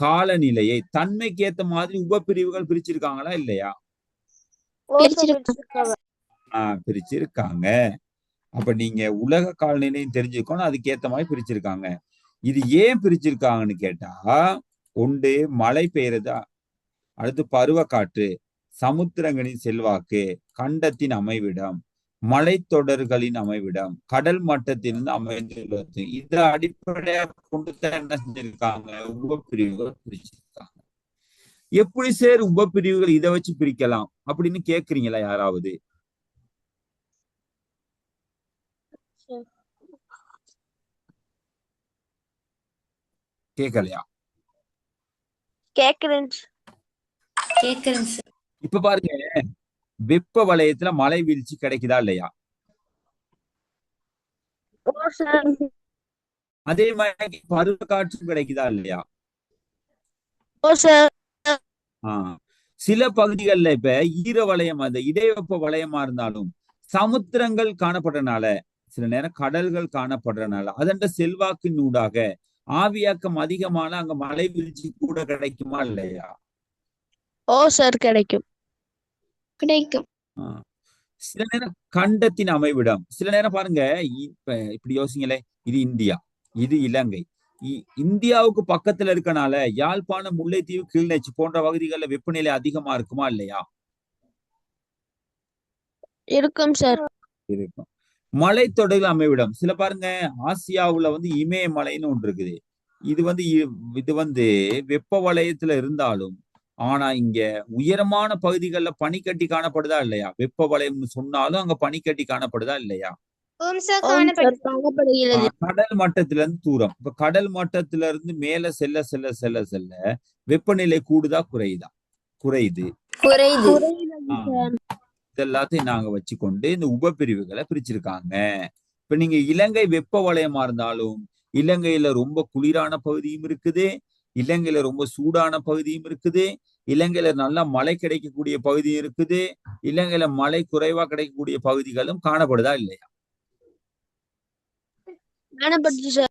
காலநிலையை தன்மைக்கு ஏத்த மாதிரி உபப்பிரிவுகள் பிரிச்சிருக்காங்களா இல்லையா? பிரிச்சிருக்காங்க. அப்ப நீங்க உலக காலநிலையும் தெரிஞ்சுக்கணும், அதுக்கு ஏத்த மாதிரி பிரிச்சிருக்காங்க. இது ஏன் பிரிச்சிருக்காங்கன்னு கேட்டா, ஒன்று மழை பெய்யறதா, அடுத்து பருவ காற்று, சமுத்திரங்களின் செல்வாக்கு, கண்டத்தின் அமைவிடம், மலைத்தொடர்களின் அமைவிடம், கடல் மட்டத்திலிருந்து அமைந்துள்ளது. இதை அடிப்படையாக கொண்டுதான் என்ன செஞ்சிருக்காங்க? உபப்பிரிவுகள் பிரிச்சிருக்காங்க. எப்படி சார் உபப்பிரிவுகள் இதை வச்சு பிரிக்கலாம் அப்படின்னு கேக்குறீங்களா யாராவது? கேட்கலையா? கேக்குறேன். இப்ப பாருங்க, வெப்ப வலயத்துல மழை வீழ்ச்சி கிடைக்குதா இல்லையா? அதே மாதிரி பருவ காற்று கிடைக்குதா இல்லையா? ஓ சார். ஆஹ் சில பகுதிகளில் இப்ப ஈர வலயம், அந்த இடைவெப்ப வலயமா இருந்தாலும் சமுத்திரங்கள் காணப்படுறதுனால, சில நேரம் கடல்கள் காணப்படுறதுனால அதன் செல்வாக்கின் ஊடாக ஆவியாக்கம் அதிகமான அங்க மழை வீழ்ச்சி கூட கிடைக்குமா இல்லையா? ஓ சார், கிடைக்கும். கிடைக்கும். ஆஹ் சில நேரம் கண்டத்தின் அமைவிடம், சில நேரம் பாருங்க, இப்ப இப்படி யோசிங்களே, இது இந்தியா, இது இலங்கை. இந்தியாவுக்கு பக்கத்துல இருக்கனால யாழ்ப்பாணம், முல்லைத்தீவு, கிளிநொச்சி போன்ற பகுதிகளில் வெப்பநிலை அதிகமா இருக்குமா இல்லையா? இருக்கும் சார். இருக்கும். மலைத்தொடர்கள் அமைவிடம், சில பாருங்க, ஆசியாவுல இமயமலைன்னு ஒன்று இருக்குது. இது வெப்ப வலயத்துல இருந்தாலும், ஆனா இங்க உயரமான பகுதிகளில் பனிக்கட்டி காணப்படுதா இல்லையா? வெப்ப வலயம்னு சொன்னாலும் அங்க பனிக்கட்டி காணப்படுதா இல்லையா? ஓம் சார், ஓம் சார், காணப்படுது. காணப்படுகிறது. கடல் மட்டத்துல இருந்து தூரம், இப்ப கடல் மட்டத்துல இருந்து மேல செல்ல செல்ல செல்ல செல்ல வெப்பநிலை கூடுதா குறையுதா? குறையுது. குறையுது. குறைகிறது சார். இதெல்லாத்தையும் நாங்க வச்சுக்கொண்டு இந்த உபப்பிரிவுகளை பிரிச்சிருக்காங்க. இப்ப நீங்க இலங்கை வெப்ப வலயமா இருந்தாலும், இலங்கையில ரொம்ப குளிரான பகுதியும் இருக்குது, இலங்கையில ரொம்ப சூடான பகுதியும் இருக்குது, இலங்கையில நல்லா மழை கிடைக்கக்கூடிய பகுதியும் இருக்குது, இலங்கையில மழை குறைவா கிடைக்கக்கூடிய பகுதிகளும் காணப்படுதா இல்லையா? காணப்படுது சார்.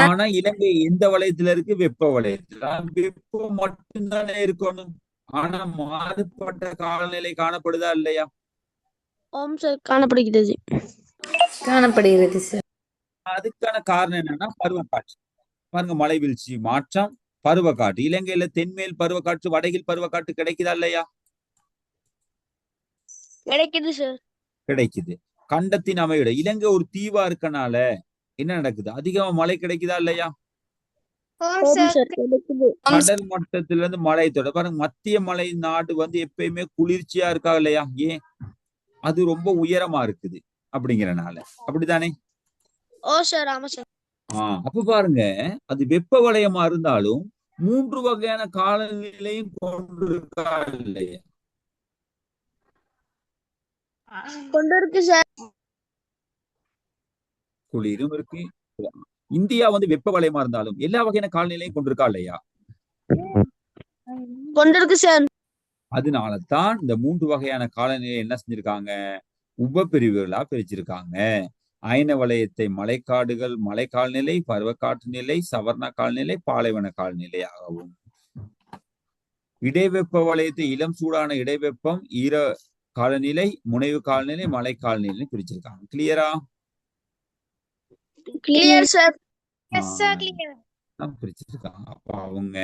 ஆனா இலங்கை எந்த வலயத்துல இருக்கு? வெப்ப வலயத்துல. வெப்பம் மட்டும்தானே இருக்கணும். ஆனா மாறுபட்ட காலநிலை காணப்படுதா இல்லையா? ஓம் சார், காணப்படுகிறது. காணப்படுகிறது சார். அதுக்கான காரணம் என்னன்னா பருவக்காற்று. பாருங்க, மழை வீழ்ச்சி மாற்றம், பருவக்காற்று. இலங்கையில தென்மேல் பருவக்காற்று, வடகில் பருவக்காற்று கிடைக்குதா இல்லையா? கிடைக்குது சார். கிடைக்குது. கண்டத்தின் அமைவிட, இலங்கை ஒரு தீவா இருக்கனால என்ன நடக்குது? அதிகமா மழை கிடைக்குதா இல்லையா? ஓம் ஓம் சார், சார், கிடைக்குது. கடல் மட்டத்துல இருந்து மழை தொட பாருங்க, மத்திய மலை நாடு எப்பயுமே குளிர்ச்சியா இருக்கா இல்லையா? ஏன்? அது ரொம்ப உயரமா இருக்குது அப்படிங்கிறனால. அப்படித்தானே? ஓ சார், ஆமா சார். அப்ப பாருங்க, அது வெப்ப வலயமா இருந்தாலும் 3 வகையான காலநிலையும் கொண்டிருக்கா இல்லையா? கொண்டு இருக்கு சார். குளிரும் இருக்கு. இந்தியா வெப்ப வலயமா இருந்தாலும் எல்லா வகையான காலநிலையும் கொண்டிருக்கா இல்லையா? கொண்டு இருக்கு சார். அதனாலதான் இந்த 3 வகையான காலநிலை என்ன செஞ்சிருக்காங்க? உபப்பிரிவுகளா பிரிச்சிருக்காங்க. அயன வலயத்தை மலைக்காடுகள், மலை காலநிலை, பருவக்காற்று நிலை, சவர்ண காலநிலை, பாலைவன காலநிலை ஆகவும், இடைவெப்ப வலயத்தை இளம் சூடான இடைவெப்பம், ஈர காலநிலை, முனைவு காலநிலை, மழை காலநிலை பிரிச்சிருக்காங்க. கிளியரா? Clear sir. Yes sir, clear. பிரிச்சிருக்காங்க. அப்ப அவங்க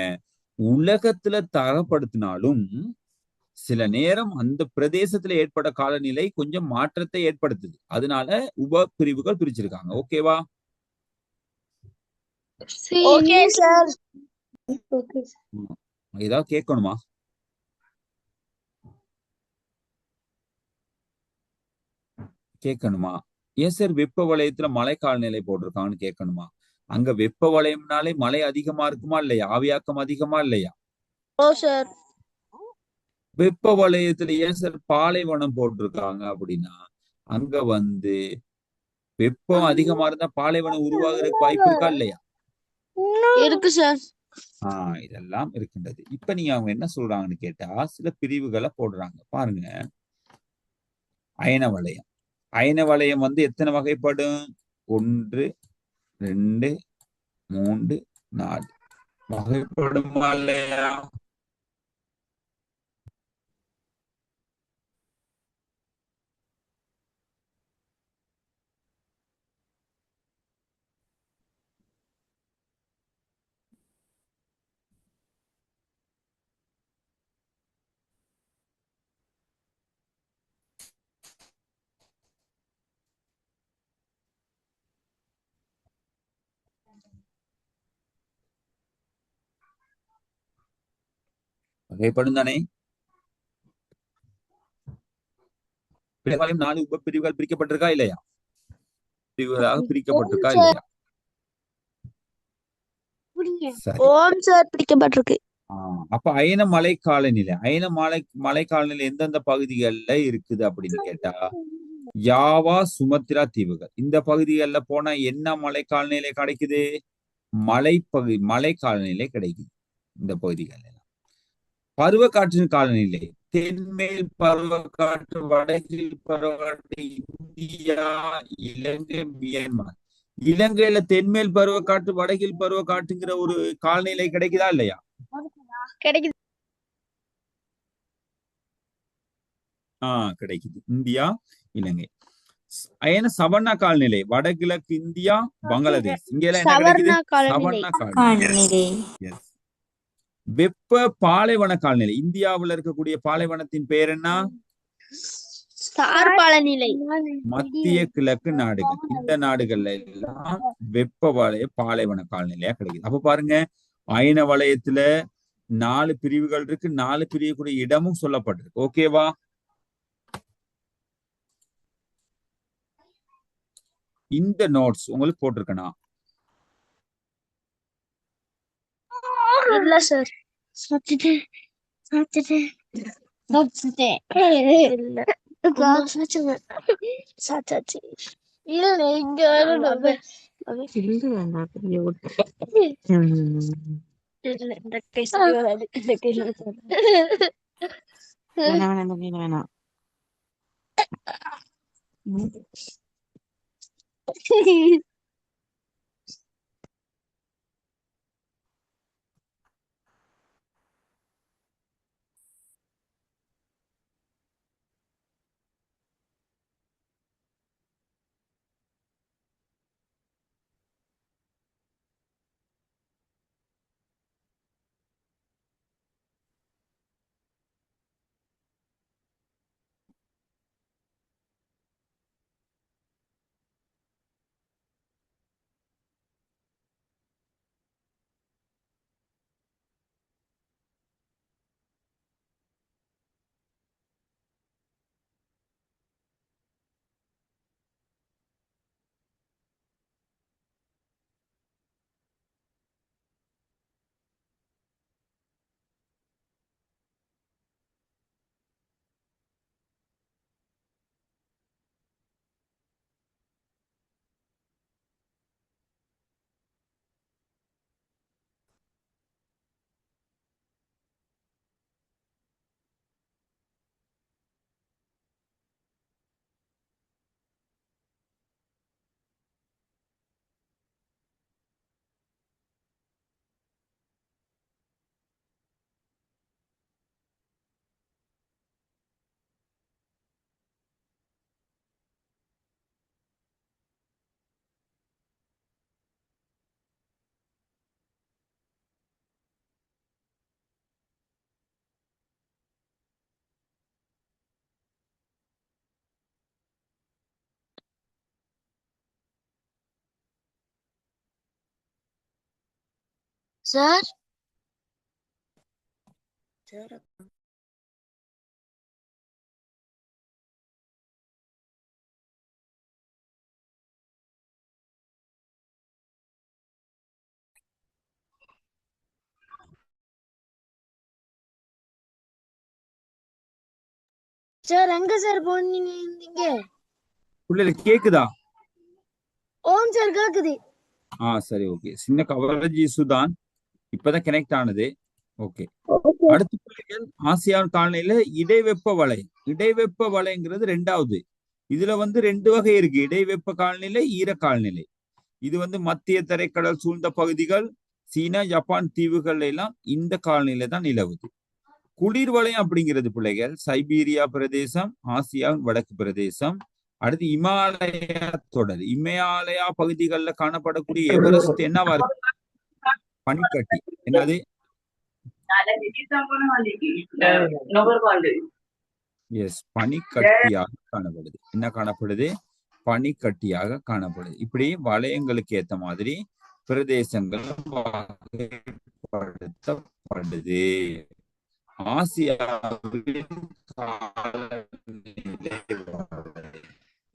உலகத்துல தரப்படுத்தினாலும் சில நேரம் அந்த பிரதேசத்துல ஏற்பட காலநிலை கொஞ்சம் மாற்றத்தை ஏற்படுத்துது. அதனால உப பிரிவுகள் பிரிச்சிருக்காங்க. ஓகேவா? Okay sir. ஏதாவது கேட்கணுமா? கேட்கணுமா? ஏன் சார் வெப்ப வலயத்துல மழை காலநிலை போட்டிருக்காங்கன்னு கேட்கணுமா? அங்க வெப்ப வலயம்னாலே மழை அதிகமா இருக்குமா இல்லையா? ஆவியாக்கம் அதிகமா இல்லையா? ஓ சார். வெப்ப வலயத்துல ஏன் சார் பாலைவனம் போட்டிருக்காங்க அப்படின்னா, அங்க வெப்பம் அதிகமா இருந்தா பாலைவனம் உருவாகிறதுக்கு வாய்ப்பு இருக்கா இல்லையா? இருக்கு சார். இதெல்லாம் இருக்கின்றது. இப்ப நீங்க அவங்க என்ன சொல்றாங்கன்னு கேட்டா, சில பிரிவுகளை போடுறாங்க. பாருங்க, அயன வலயம். அயன வலயம் எத்தனை வகைப்படும்? 1, 2, 3, 4 வகைப்படுமா இல்லையா? வகைப்படும் தானே? 4 உபப்பிரிவுகள் பிரிக்கப்பட்டிருக்கா இல்லையா? பிரிவுகளாக பிரிக்கப்பட்டிருக்கா இல்லையா? சரி. ஓம் சார், பிடிக்கப்பட்டிருக்கு. அப்ப அயன மலை காலநிலை, அயன மலை காலநிலை எந்தெந்த பகுதிகளில் இருக்குது அப்படின்னு கேட்டா, யாவா, சுமத்ரா தீவுகள், இந்த பகுதிகளில் போனா என்ன மலை காலநிலை கிடைக்குது? மலை காலநிலை கிடைக்குது. இந்த பகுதிகள் எல்லாம். பருவக்காற்றின் காலநிலை தென்மேல் பருவக்காற்று, வடகில் பருவக்காற்று இந்தியா, இலங்கை, மியான்மர். இலங்கையில தென்மேல் பருவக்காற்று, வடகில் பருவக்காற்றுங்கிற ஒரு காலநிலை கிடைக்குதா இல்லையா? கிடைக்குது. கிடைக்குது. இந்தியா, இலங்கை. ஏன்னா சவர்ணா காலநிலை வடகிழக்கு இந்தியா, பங்களாதேஷ். இங்க எல்லாம் என்ன கிடைக்குது? சவர்ணா காலநிலை. சவர்ணா காலநிலை. காலநிலை. வெப்ப பாலைவன காலநிலை. இந்தியாவுல இருக்கக்கூடிய பாலைவனத்தின் பெயர் என்ன? தார் காலநிலை. மத்திய கிழக்கு நாடுகள். இந்த நாடுகள்ல எல்லாம் வெப்ப பாலைவன காலநிலையா கிடைக்குது. அப்ப பாருங்க, அயன வலயத்துல 4 பிரிவுகள் இருக்கு. 4 பிரிவுக்குரிய இடமும் சொல்லப்பட்டிருக்கு. ஓகேவா? இந்த நோட்ஸ் உங்களுக்கு போட்டிருக்கனா? இல்ல சார். இல்ல இங்க வேணாம். சார். சார் எங்க சார் போனீங்க? பிள்ளைகளுக்கு கேக்குதா? ஓம் சார் கேக்குது. சரி, ஓகே. சின்ன கவரேஜ் இஷ்யூ தான். இப்பதான் கனெக்ட் ஆனது. ஓகே. அடுத்த பிள்ளைகள் ஆசியான் காலநிலை இடைவெப்ப வலை. இடைவெப்ப வலைங்கிறது 2வது. இதுல 2 வகை இருக்கு. இடைவெப்ப காலநிலை, ஈர காலநிலை. இது மத்திய தரைக்கடல் சூழ்ந்த பகுதிகள், சீனா, ஜப்பான் தீவுகள் எல்லாம் இந்த காலநிலை தான் நிலவுது. குளிர் வலயம் அப்படிங்கிறது பிள்ளைகள் சைபீரியா பிரதேசம், ஆசியாவின் வடக்கு பிரதேசம், அடுத்து இமாலயா தொடர். இமயாலயா பகுதிகளில் காணப்படக்கூடிய எவரெஸ்ட் என்னவா இருக்கு? பனிக்கட்டி. என்னது? எஸ், பனிக்கட்டியாக காணப்படுது. என்ன காணப்படுது? பனிக்கட்டியாக காணப்படுது. இப்படி வலயங்களுக்கு ஏத்த மாதிரி பிரதேசங்கள் வகைப்படுத்தப்படுது. ஆசியாவில்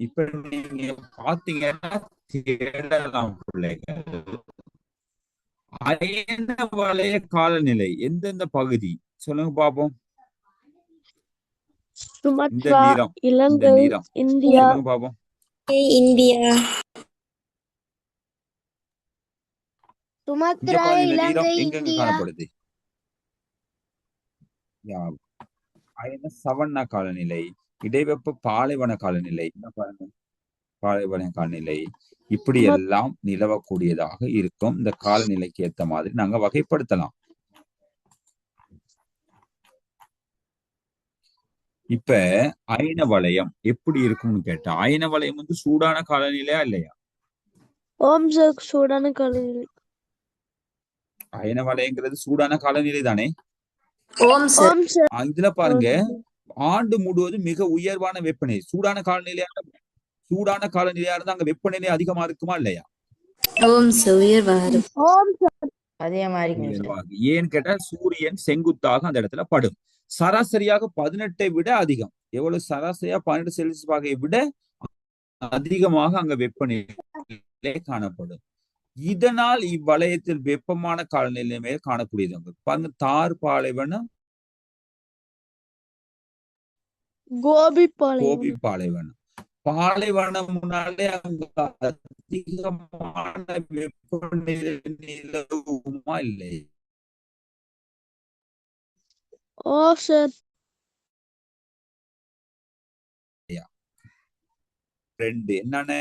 இப்ப நீங்க பாத்தீங்கன்னா தேடலாம் பிள்ளைகள். அயன வலய காலநிலை எந்தெந்த பகுதி சொல்லுங்க பாப்போம். இந்த சுமத்ரா, நிறம், இந்த இலங்கை, நிறம் இந்தியா. சொல்லுங்க பாப்போம். இந்தியா. இங்க சுமத்ரா, பாருங்க, இந்த இலங்கை, நிறம் எங்கெங்க இந்தியா. காணப்படுது? யா, அயன சவன்னா காலநிலை, இடைவெப்ப பாலைவன காலநிலை, என்ன பாருங்க, பாலைவன காலநிலை, இப்படி மொத்- எல்லாம் நிலவக்கூடியதாக இருக்கும். இந்த காலநிலைக்கு ஏத்த மாதிரி நாங்க வகைப்படுத்தலாம். இப்ப அயன வலயம் எப்படி இருக்கும்னு கேட்டா, அயன வலயம் வந்து சூடான காலநிலையா இல்லையா? ஓம் சார் சூடான காலநிலை. அயன வலயங்கிறது சூடான காலநிலை தானே? ஓம் சார். ஓம் சார். இதுல பாருங்க, ஓம் சார். ஆண்டு முழுவதும் மிக உயர்வான வெப்பநிலை. சூடான காலநிலையா இருந்தா அங்க வெப்பநிலை அதிகமா இருக்குமா இல்லையா? ஓம் சார். உயர்வாரும். ஓம் சார். அதிகமா இருக்குங்க சார். உயர்வாக. ஏன்னு கேட்டா சூரியன் செங்குத்தாக அந்த இடத்துல படும். சராசரியாக 18 விட அதிகம். எவ்வளவு சராசரியா 18 செல்சியஸ் வகையை விட அதிகமாக அங்க வெப்பநிலை காணப்படும். இதனால் இவ்வலயத்தில் வெப்பமான காலநிலை காணக்கூடியது. அங்க பாருங்க, தார் பாலைவனம், கோபி கோபி பாலைவனம். பாலைவனம். பாலைவனம்னாலே அங்க அதிகமான வெப்பநிலை நிலவுமா இல்லை? ஓ சார். ரெண்டு என்னன்னு,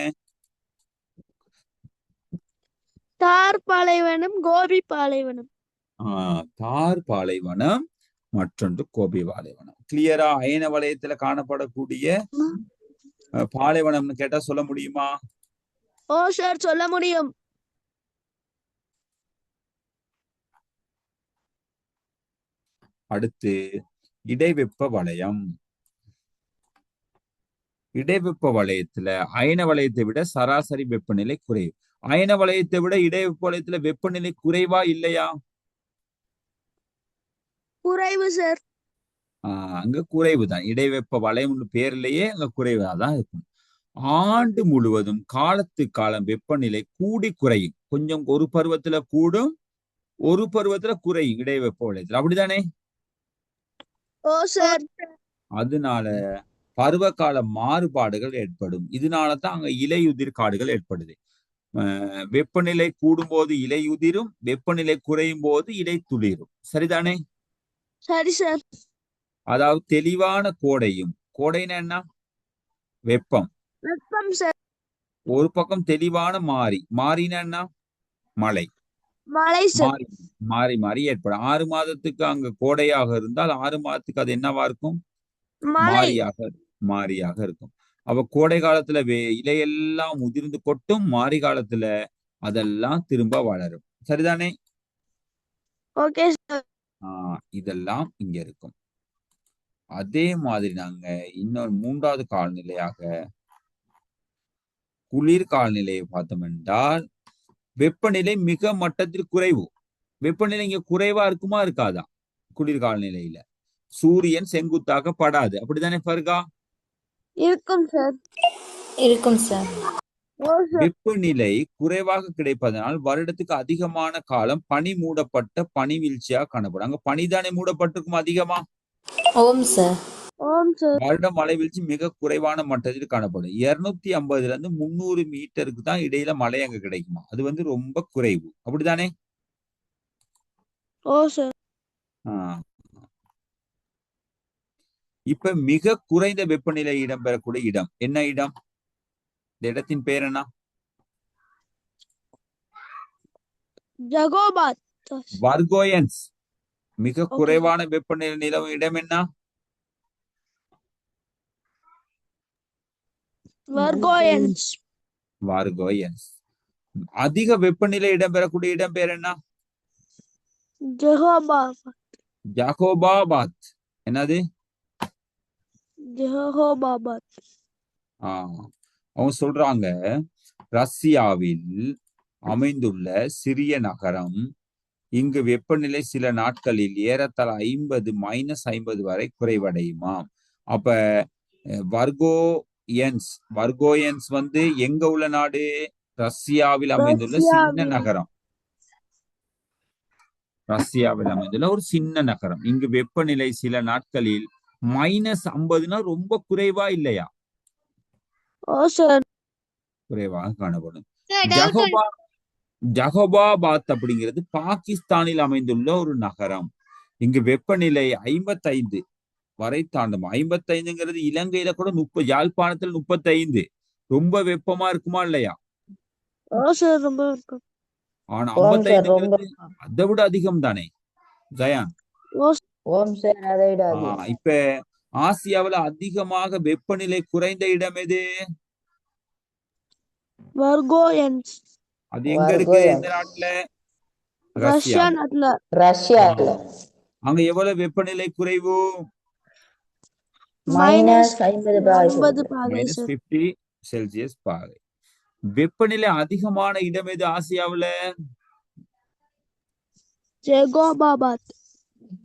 தார் பாலைவனம், கோபி பாலைவனம். தார் பாலைவனம், மற்றொன்று கோபி பாலைவனம். கிளியரா? அயன வலயத்துல காணப்படக்கூடிய பாலைவனம்னு கேட்டா சொல்ல முடியுமா? ஓ சார் சொல்ல முடியும். அடுத்து இடைவெப்ப வலயம். இடைவெப்ப வலயத்துல அயன வலயத்தை விட சராசரி வெப்பநிலை குறைவு. அயன வலயத்தை விட இடைவெப்ப வலயத்துல வெப்பநிலை குறைவா இல்லையா? குறைவு சார். அங்க குறைவுதான். இடைவெப்ப வலயம் பேர்லயே அங்க குறைவாதான் இருக்கும். ஆண்டு முழுவதும் காலத்து காலம் வெப்பநிலை கூடி குறையும். கொஞ்சம் ஒரு பருவத்துல கூடும், ஒரு பருவத்துல குறையும் இடைவெப்ப வலயத்துல. அப்படிதானே? ஓ சார். அதனால பருவகால மாறுபாடுகள் ஏற்படும். இதனாலதான் அங்க இலையுதிர் காடுகள் ஏற்படுது. வெப்பநிலை கூடும் போது இலையுதிரும், வெப்பநிலை குறையும் போது இலை துளிரும். சரிதானே? சரி சார். அதாவது தெளிவான கோடையும், கோடைன்னா என்ன? வெப்பம். வெப்பம் சார். ஒரு பக்கம் தெளிவான மாறினா என்ன? மழை. மழை சார். மாறி மாறி ஏற்படும். 6 மாதத்துக்கு அங்க கோடையாக இருந்தால் 6 மாதத்துக்கு அது என்னவா இருக்கும்? மழை. மாறியாக இருக்கும். அப்ப கோடை காலத்துல இலையெல்லாம் உதிர்ந்து கொட்டும், மாறி காலத்துல அதெல்லாம் திரும்ப வளரும். சரிதானே? Okay sir. இதெல்லாம் இங்க இருக்கும். அதே மாதிரி நாங்க இன்னொரு 3வது காலநிலையாக குளிர் காலநிலையை பார்த்தோம் என்றால், வெப்பநிலை மிக மட்டத்தில் குறைவு. வெப்பநிலை இங்க குறைவா இருக்குமா இருக்காதா? குளிர் காலநிலையில சூரியன் செங்குத்தாக படாது. அப்படித்தானே ஃபர்கா? இருக்கும் சார். இருக்கும் சார். வெப்பநிலை குறைவாக கிடைப்பதனால் வருடத்துக்கு அதிகமான காலம் பனி மூடப்பட்ட பனி வீழ்ச்சியாக காணப்படும். அங்க பனிதானே மூடப்பட்டிருக்கும் அதிகமா? ஓம் சார். ஓம் சார். வருட மழை வீழ்ச்சி மிக குறைவான மட்டத்தில் காணப்படும். 250 இருந்து 300 மீட்டருக்கு தான் இடையில மழை அங்க கிடைக்குமா. அது வந்து ரொம்ப குறைவு. அப்படித்தானே? ஓ சார். இப்ப மிக குறைந்த வெப்பநிலை இடம்பெறக்கூடிய இடம் என்ன இடம்? இந்த இடத்தின் பேர் என்ன? ஜகோபாத். வர்கோயன்ஸ். மிக குறைவான வெப்பநிலை நிலவும் இடம் என்ன? வர்கோயன்ஸ். வர்கோயன்ஸ். அதிக வெப்பநிலை இடம்பெறக்கூடிய இடம் பேர் என்ன? ஜகோபாபாத். என்னது? ஜகோபாபாத். அவங்க சொல்றாங்க, ரஷ்யாவில் அமைந்துள்ள சிறிய நகரம். இங்கு வெப்பநிலை சில நாட்களில் ஏறத்தாழ -50 வரை குறைவடையுமாம். அப்ப வர்கோயன்ஸ் வந்து எங்க உள்ள நாடு? ரஷ்யாவில் அமைந்துள்ள சின்ன நகரம். ரஷ்யாவில் அமைந்துள்ள ஒரு சின்ன நகரம். இங்கு வெப்பநிலை சில நாட்களில் -50னா ரொம்ப குறைவா இல்லையா? குறைவாக காணப்படும். ஜகோபாபாத் அப்படிங்கிறது பாகிஸ்தானில் அமைந்துள்ள ஒரு நகரம். இங்கு வெப்பநிலை 55 வரை தாண்டும். 55ங்கிறது இலங்கையில கூட 30, யாழ்ப்பாணத்துல 35. ரொம்ப வெப்பமா இருக்குமா இல்லையா? ஓ சார் ரொம்ப இருக்கும். ஆனா ஓம் சார் ரொம்ப 55ங்கிறது அதை விட அதிகம் தானே ஜயான்? ஓ ஓம் சார் அதை விட அதிகம். இப்ப ஆசியாவுல அதிகமாக வெப்பநிலை குறைந்த இடம் எது? வர்கோயன்ஸ் அது எங்க இருக்கு? எந்த நாட்டுல? Russia Russia. நாட்டுல. ரஷ்யால அங்க எவ்வளவு வெப்பநிலை குறைவு? மைனஸ் -50 பாகை சார். -50 செல்சியஸ் பாகை. வெப்பநிலை அதிகமான இடம் எது ஆசியாவுல? ஜெகோபாபாத்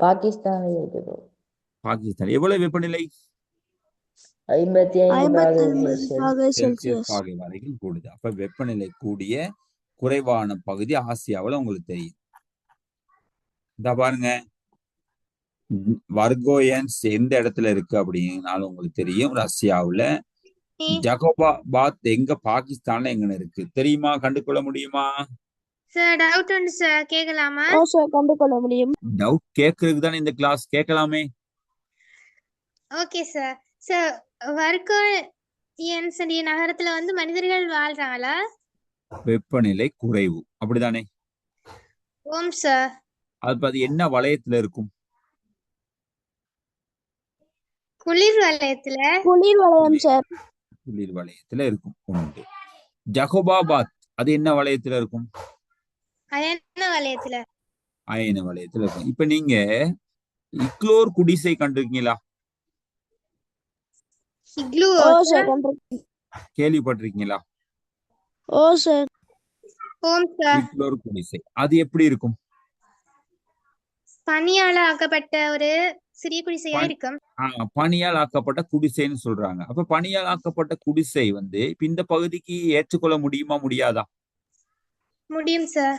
பாகிஸ்தானில் இருக்குது. பாகிஸ்தான். எவ்வளவு வெப்பநிலை? 55 பாகை செல்சியஸ் செல்சியஸ். பாகை வரைக்கும் கூடுது. அப்ப வெப்பநிலை கூடிய குறைவான பகுதி ஆசியாவுல உங்களுக்கு தெரியும். இந்த பாருங்க, வர்கோயன்ஸ் எந்த இடத்துல இருக்கு அப்படின்னாலும் உங்களுக்கு தெரியும். ரஷ்யாவுல. ஜகோபாபாத் எங்க? பாகிஸ்தான்ல எங்கன்னு இருக்கு தெரியுமா? கண்டுகொள்ள முடியுமா? சார் டவுட் உண்டு சார், கேட்கலாமா? ஓ சார் கண்டுகொள்ள முடியும். டவுட் கேட்கறதுக்கு தானே இந்த கிளாஸ், கேட்கலாமே. Okay sir. சார் வர்கோயன்ஸ் நகரத்துல வந்து மனிதர்கள் வாழ்றாங்களா? வெப்பநிலை குறைவு, அப்படிதானே? ஓம் சார். அது என்ன வலயத்துல இருக்கும்? குளிர் வலயத்துல. குளிர் வலயம் சார். குளிர் வலயத்துல இருக்கும். உண்டு. ஜகோபாபாத் அது என்ன வலயத்துல இருக்கும்? அயன வலயத்துல. அயன வலயத்துல இருக்கும். இப்ப நீங்க இக்லோர் குடிசை கண்டிருக்கீங்களா? இக்லூ. ஓ சார் கண்டிருக்கேன். கேள்விப்பட்டிருக்கீங்களா? ஓ சார். ஓம் சார். இக்லோர் குடிசை அது எப்படி இருக்கும்? பனியால ஆக்கப்பட்ட ஒரு சிறிய குடிசையா இருக்கும். பனியால் ஆக்கப்பட்ட குடிசைன்னு சொல்றாங்க. அப்ப பனியால் ஆக்கப்பட்ட குடிசை வந்து இப்ப இந்த பகுதிக்கு ஏற்றுக்கொள்ள முடியுமா முடியாதா? முடியும் சார்.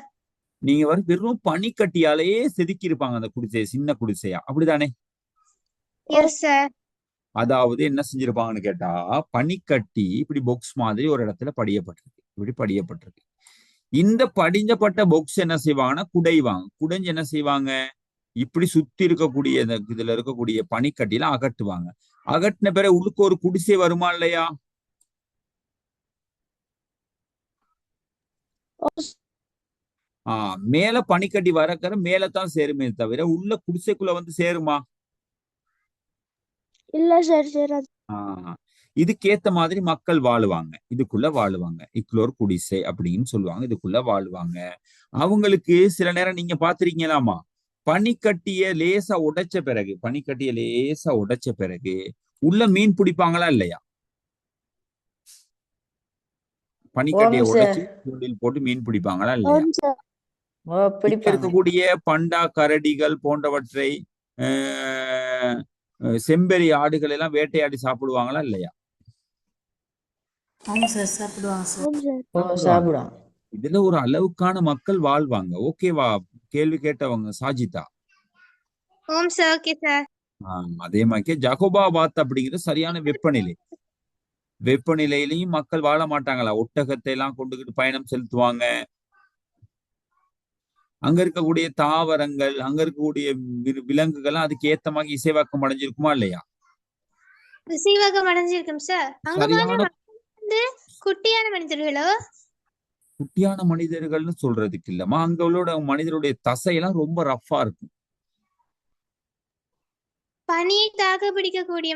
நீங்க வெறும் பனிக்கட்டியாலேயே செதுக்கி இருப்பாங்க அந்த குடிசையை, சின்ன குடிசையா, அப்படிதானே? Yes sir. அதாவது என்ன செஞ்சிருப்பாங்கன்னு கேட்டா, பனிக்கட்டி இப்படி பாக்ஸ் மாதிரி ஒரு இடத்துல படியப்பட்டிருக்கு. இப்படி படியப்பட்டிருக்கு. இந்த படிஞ்சப்பட்ட பாக்ஸ் என்ன செய்வாங்கன்னா குடைவாங்க. குடைஞ்சு என்ன செய்வாங்க? இப்படி சுத்தி இருக்கக்கூடிய இதுல இருக்கக்கூடிய பனிக்கட்டில அகட்டுவாங்க. அகட்டின பிறகு உள்ளுக்கு ஒரு குடிசை வருமா இல்லையா? மேல பனிக்கட்டி வரக்கிற மேலதான் சேருமே தவிர உள்ள குடிசைக்குள்ள வந்து சேருமா? இல்ல சார் சார். இதுக்கேத்த மாதிரி மக்கள் வாழுவாங்க, இதுக்குள்ள வாழுவாங்க. இக்லோர் குடிசை அப்படின்னு சொல்லுவாங்க. இதுக்குள்ள வாழுவாங்க. அவங்களுக்கு சில நேரம் நீங்க பாத்திருக்கீங்களாமா, பனிக்கட்டிய லேசா உடைச்ச பிறகு உள்ள மீன் பிடிப்பாங்களா இல்லையா? பனிக்கட்டியை உடைச்சு தூண்டில் போட்டு மீன் பிடிப்பாங்களா இல்லையா? இருக்கக்கூடிய பண்டா கரடிகள் போன்றவற்றை செம்பெரி ஆடுகள் எல்லாம் வேட்டையாடி சாப்பிடுவாங்களா இல்லையா? இதுல ஒரு அளவுக்கான மக்கள் வாழ்வாங்க. ஓகேவா? கேள்வி கேட்டவங்க சாஜிதா. ஓம் சார். Okay sir. அதே மாதிரி ஜகோபாபாத் அப்படிங்கிறது சரியான வெப்பநிலையிலையும் மக்கள் வாழ மாட்டாங்களா? ஒட்டகத்தை எல்லாம் கொண்டுகிட்டு பயணம் செலுத்துவாங்க. அங்க இருக்கக்கூடிய தாவரங்கள், அங்க இருக்கக்கூடிய விலங்குகள் அதுக்கு ஏத்த மாதிரி இசைவாக்கம் அடைஞ்சிருக்குமா இல்லையா? இசைவாக்கம் அடைஞ்சிருக்கும் சார். அங்க குட்டியான மனிதர்களோ? குட்டியான மனிதர்கள்னு சொல்றதுக்கு இல்லமா, அங்க உள்ள மனிதருடைய தசையெல்லாம் ரொம்ப ரஃபா இருக்கும். பனியை தாக்கு பிடிக்கக்கூடிய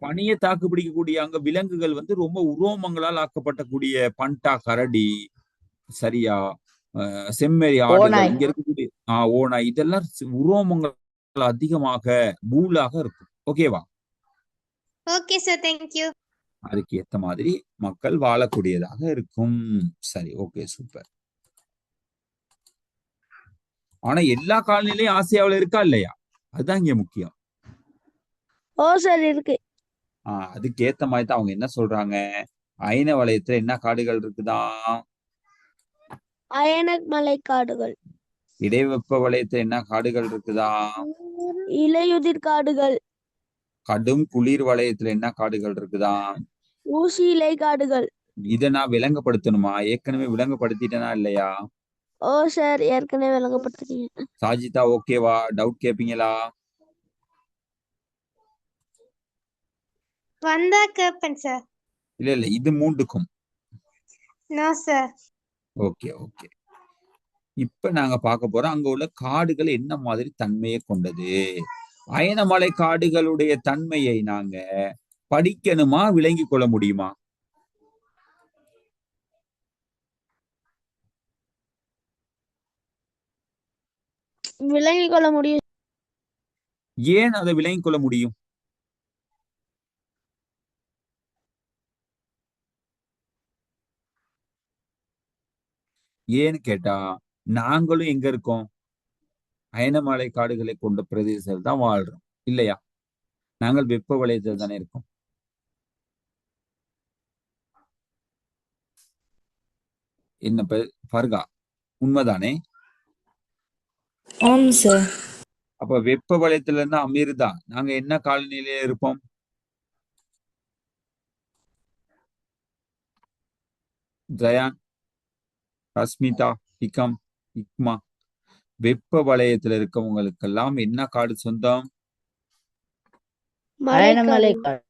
பனியை தாக்கு பிடிக்கக்கூடிய அங்க விலங்குகள் வந்து ரொம்ப உரோமங்களால் ஆக்கப்பட்டக்கூடிய பண்டா கரடி, சரியா, செம்மறி ஆடுகள், இங்க இருக்கக்கூடிய ஓனாய், இதெல்லாம் உரோமங்கள் அதிகமாக பூலாக இருக்கும். ஓகேவா? Okay sir. தேங்க்யூ. அதுக்கு ஏத்த மாதிரி மக்கள் வாழக்கூடியதாக இருக்கும். சரி, ஓகே, சூப்பர். ஆனா எல்லா காலநிலையும் ஆசியாவில் இருக்கா இல்லையா? அதுதான் இங்க முக்கியம். ஓ சார் இருக்கு. அதுக்கு ஏத்த மாதிரி தான் அவங்க என்ன சொல்றாங்க, அயன வலயத்துல என்ன காடுகள் இருக்குதான்? அயன மலை காடுகள். இடைவெப்ப வலயத்துல என்ன காடுகள் இருக்குதா? இலையுதிர் காடுகள். கடும் குளிர் வலயத்துல என்ன காடுகள் இருக்குதா? ஊசி இலை காடுகள். இதை நான் விளங்கப்படுத்தணுமா? ஏற்கனவே விளங்கப்படுத்திட்டேனா இல்லையா? ஓ சார் ஏற்கனவே விளங்கப்படுத்திட்டீங்க. சாஜிதா ஓகேவா? டவுட் கேப்பீங்களா? வந்தா கேப்பேன் சார். இல்ல இது மூன்றுக்கும். No sir. Okay okay. இப்ப நாங்க பார்க்க போறோம் அங்க உள்ள காடுகள் என்ன மாதிரி தன்மையை கொண்டது. அயனமலை காடுகளுடைய தன்மையை நாங்க படிக்கணுமா, விளங்கி கொள்ள முடியுமா? விளங்கிக் கொள்ள முடியும். ஏன் அதை விளங்கி கொள்ள முடியும்? ஏன்னு கேட்டா நாங்களும் எங்க இருக்கோம்? அயனமலை காடுகளை கொண்ட பிரதேசத்தில் தான் வாழ்றோம் இல்லையா? நாங்கள் வெப்ப வலயத்தில் தானே இருக்கோம். என்ன பர்கா, உண்மைதானே? ஆமாம் சார். அப்ப வெப்ப வலயத்துல இருந்தா அமிர்தா நாங்க என்ன காலநிலையில இருப்போம்? ஜயான், ரஸ்மிதா, இக்கம், இக்மா, வெப்ப வலயத்துல இருக்கவங்களுக்கெல்லாம் என்ன காடு சொந்தம்? அயனமலை மலைக்காடு. காடு.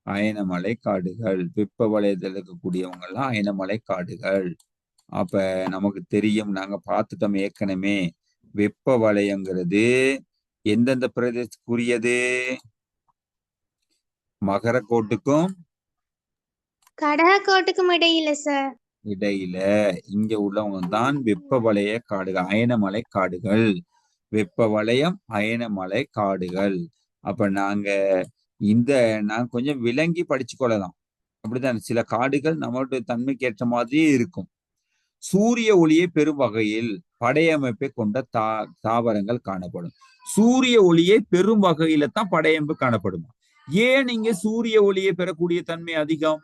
அயனமலை காடுகள். வெப்ப வலயத்துல இருக்கக்கூடியவங்க எல்லாம் அயனமலை காடுகள். அப்ப நமக்கு தெரியும், நாங்க பார்த்துட்டோம் ஏற்கனவே, வெப்ப வலயங்கிறது எந்தெந்த பிரதேசத்துக்குரியது? மகரக்கோட்டுக்கும் கடகக்கோட்டுக்கும் இடையில சார். இடையில இங்க உள்ளவங்க தான் வெப்ப வலய காடுகள், அயனமலை காடுகள். வெப்ப வலயம், அயனமலை காடுகள். அப்ப நாங்க நான் கொஞ்சம் விளங்கி படிச்சு கொள்ளலாம். அப்படித்தான் சில காடுகள் நம்மளுடைய தன்மைக்கு ஏற்ற மாதிரியே இருக்கும். சூரிய ஒளியை பெறும் வகையில் படையமைப்பை கொண்ட தாவரங்கள் காணப்படும். சூரிய ஒளியை பெறும் வகையில தான் படையமைப்பு காணப்படும். ஏன் இங்க சூரிய ஒளியை பெறக்கூடிய தன்மை அதிகம்?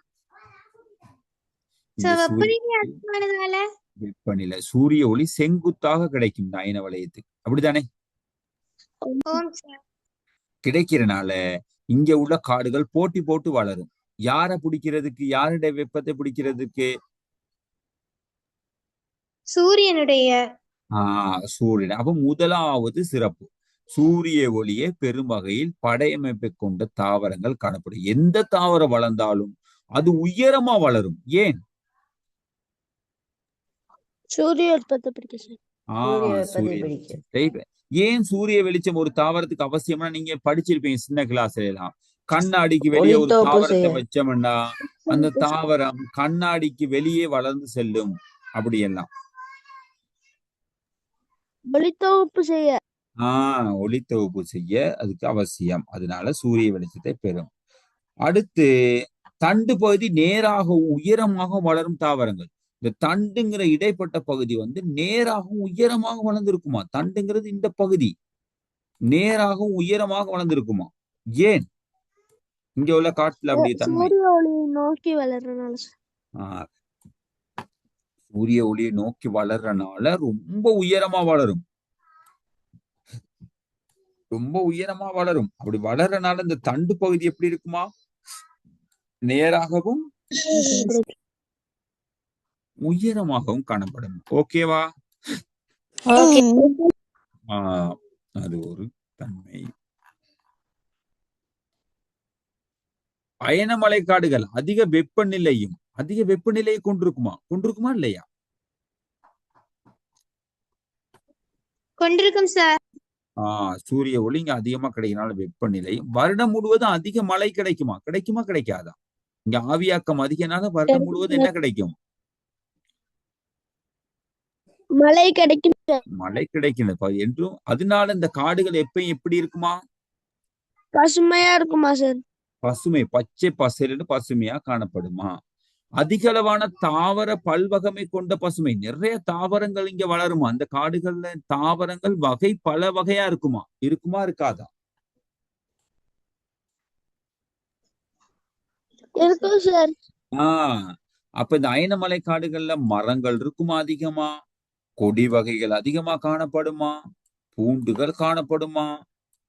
வெப்பநிலை, சூரிய ஒளி செங்குத்தாக கிடைக்கும் இந்த அயன வலயத்துக்கு, அப்படித்தானே? கிடைக்கிறனால இங்க உள்ள காடுகள் போட்டி போட்டு வளரும். யாரை பிடிக்கிறதுக்கு? யாருடைய வெப்பத்தை பிடிக்கிறதுக்கு? சூரியனுடைய. சூரியன். அப்ப முதலாவது சிறப்பு, சூரிய ஒளியை பெரும் வகையில் படையமைப்பை கொண்ட தாவரங்கள் காணப்படும். எந்த தாவரம் வளர்ந்தாலும் அது உயரமா வளரும். ஏன்? சூரிய உற்பத்தி பிடிக்கும். ஏன் சூரிய வெளிச்சம் ஒரு தாவரத்துக்கு அவசியம்னா நீங்க படிச்சிருப்பீங்க சின்ன கிளாஸ்ல எல்லாம். கண்ணாடிக்கு வெளியே ஒரு தாவரத்தை வச்சோம்னா அந்த தாவரம் கண்ணாடிக்கு வெளியே வளர்ந்து செல்லும். அப்படி எல்லாம் ஒளித்தொகுப்பு செய்ய ஒளித்தொகுப்பு செய்ய அதுக்கு அவசியம். அதனால சூரிய வெளிச்சத்தை பெறும். அடுத்து தண்டு பகுதி நேராக உயரமாக வளரும் தாவரங்கள். இந்த தண்டுங்கிற இடைப்பட்ட பகுதி நேராகவும் உயரமாக வளர்ந்துருக்குமா? தண்டுங்கிறது இந்த பகுதி நேராகவும் உயரமாக வளர்ந்துருக்குமா? ஏன் இங்க உள்ள காட்டுல அப்படி தன்மை? சூரிய ஒளியை நோக்கி வளர்றனால. சூரிய ஒளியை நோக்கி வளர்றனால ரொம்ப உயரமா வளரும். ரொம்ப உயரமா வளரும். அப்படி வளர்றனால இந்த தண்டு பகுதி எப்படி இருக்குமா? நேராகவும் உயரமாகவும் காணப்படும். ஓகேவா? அது ஒரு தன்மை. அயனமலை காடுகள் அதிக வெப்பநிலையை கொண்டிருக்குமா இல்லையா? கொண்டிருக்கும் சார். சூரிய ஒளி இங்க அதிகமா கிடைக்கனால வெப்பநிலை. வருடம் முழுவதும் அதிக மழை கிடைக்குமா கிடைக்காதா? இங்க ஆவியாக்கம் அதிகனால வருடம் முழுவதும் என்ன கிடைக்கும்? மழை கிடைக்கும். மழை கிடைக்கிறது என்றும். அதனால இந்த காடுகள் எப்பயும் எப்படி இருக்குமா? பசுமையா இருக்குமா சார்? பசுமை, பச்சை பசேல்னு பசுமையா காணப்படுமா? அதிக அளவான தாவர பல்வகமை கொண்ட பசுமை. நிறைய தாவரங்கள் இங்க வளருமா? அந்த காடுகள்ல தாவரங்கள் வகை பல வகையா இருக்குமா இருக்காதா? இருக்கும் சார். அப்ப இந்த அயனமலை காடுகள்ல மரங்கள் இருக்குமா அதிகமா? கொடி வகைகள் அதிகமா காணப்படுமா? பூண்டுகள் காணப்படுமா?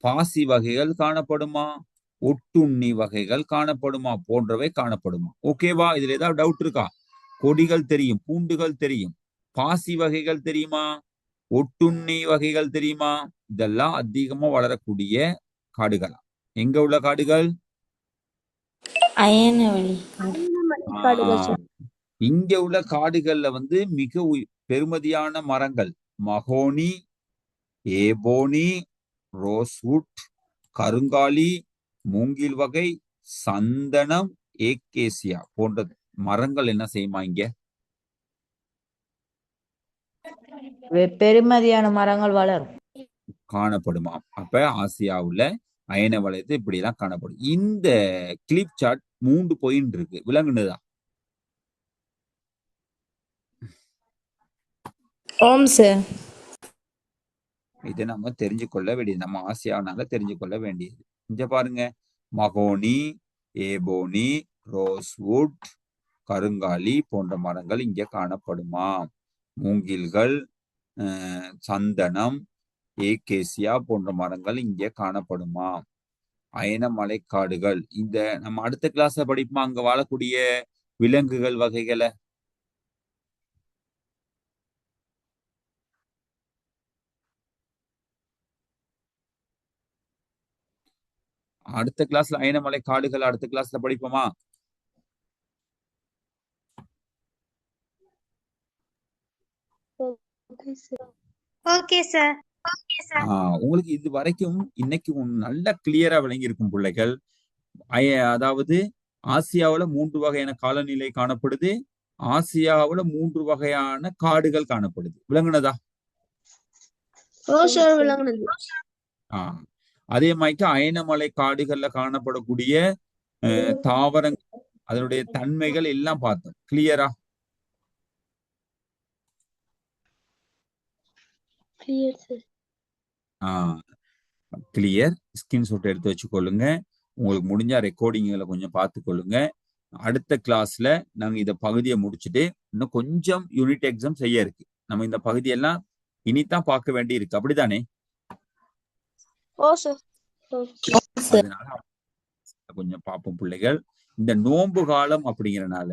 பாசி வகைகள் காணப்படுமா? ஒட்டுண்ணி வகைகள் காணப்படுமா? போன்றவை காணப்படுமா? ஓகேவா? இதுல ஏதாவது டவுட் இருக்கா? கொடிகள் தெரியும், பூண்டுகள் தெரியும், பாசி வகைகள் தெரியுமா? ஒட்டுண்ணி வகைகள் தெரியுமா? இதெல்லாம் அதிகமா வளரக்கூடிய காடுகளா? எங்க உள்ள காடுகள்? அயனவழி காடு. காடுகள் சார். இங்க உள்ள காடுகள்ல வந்து மிக பெருமதியான மரங்கள் மகோனி, ஏபோனி, ரோஸ்வுட், கருங்காலி, மூங்கில் வகை, சந்தனம், ஏகேசியா போன்ற மரங்கள் என்ன செய்யுமா இங்க? பெருமதியான மரங்கள் வளரும். காணப்படுமா? அப்ப ஆசியாவுல அயன வளையத்து இப்படி எல்லாம் காணப்படும். இந்த கிளிப் சார்ட் 3 பாயிண்ட் இருக்கு, விளங்குனதா? ஓம் சார். இதை நம்ம தெரிஞ்சு கொள்ள வேண்டியது, நம்ம ஆசியானால தெரிஞ்சு கொள்ள வேண்டியது. இங்க பாருங்க, மகோனி, ஏபோனி, ரோஸ்வுட், கருங்காலி போன்ற மரங்கள் இங்க காணப்படுமா? மூங்கில்கள், சந்தனம், ஏகேசியா போன்ற மரங்கள் இங்கே காணப்படுமா? அயன மலைக்காடுகள், இந்த நம்ம அடுத்த கிளாஸ்ல படிப்போமா அங்க வாழக்கூடிய விலங்குகள் வகைகளை? அடுத்த கிளாஸ்ல அயனமலை காடுகள் அடுத்த கிளாஸ்ல படிப்போமா? Okay sir. உங்களுக்கு இது வரைக்கும் இன்னைக்கு நல்ல கிளியரா விளங்கி இருக்கும் பிள்ளைகள். அதாவது ஆசியாவுல 3 வகையான காலநிலை காணப்படுது, ஆசியாவுல 3 வகையான காடுகள் காணப்படுது. விளங்குனதா? ஓ சார், விளங்குனது. அதே மாதிரி அயனமலை காடுகள்ல காணப்படக்கூடிய தாவரங்கள், அதனுடைய தன்மைகள் எல்லாம் பார்த்தோம். கிளியரா? கிளியர். ஸ்கிரீன்ஷாட் எடுத்து வச்சுக்கொள்ளுங்க. உங்களுக்கு முடிஞ்சா ரெக்கார்டிங்களை கொஞ்சம் பார்த்துக்கொள்ளுங்க. அடுத்த கிளாஸ்ல நாங்க இந்த பகுதியை முடிச்சுட்டு இன்னும் கொஞ்சம் யூனிட் எக்ஸாம் செய்ய இருக்கு. நம்ம இந்த பகுதியெல்லாம் இனித்தான் பார்க்க வேண்டி இருக்கு, அப்படித்தானே? அதனால கொஞ்சம் பார்ப்போம் பிள்ளைகள். இந்த நோன்பு காலம் அப்படிங்கறனால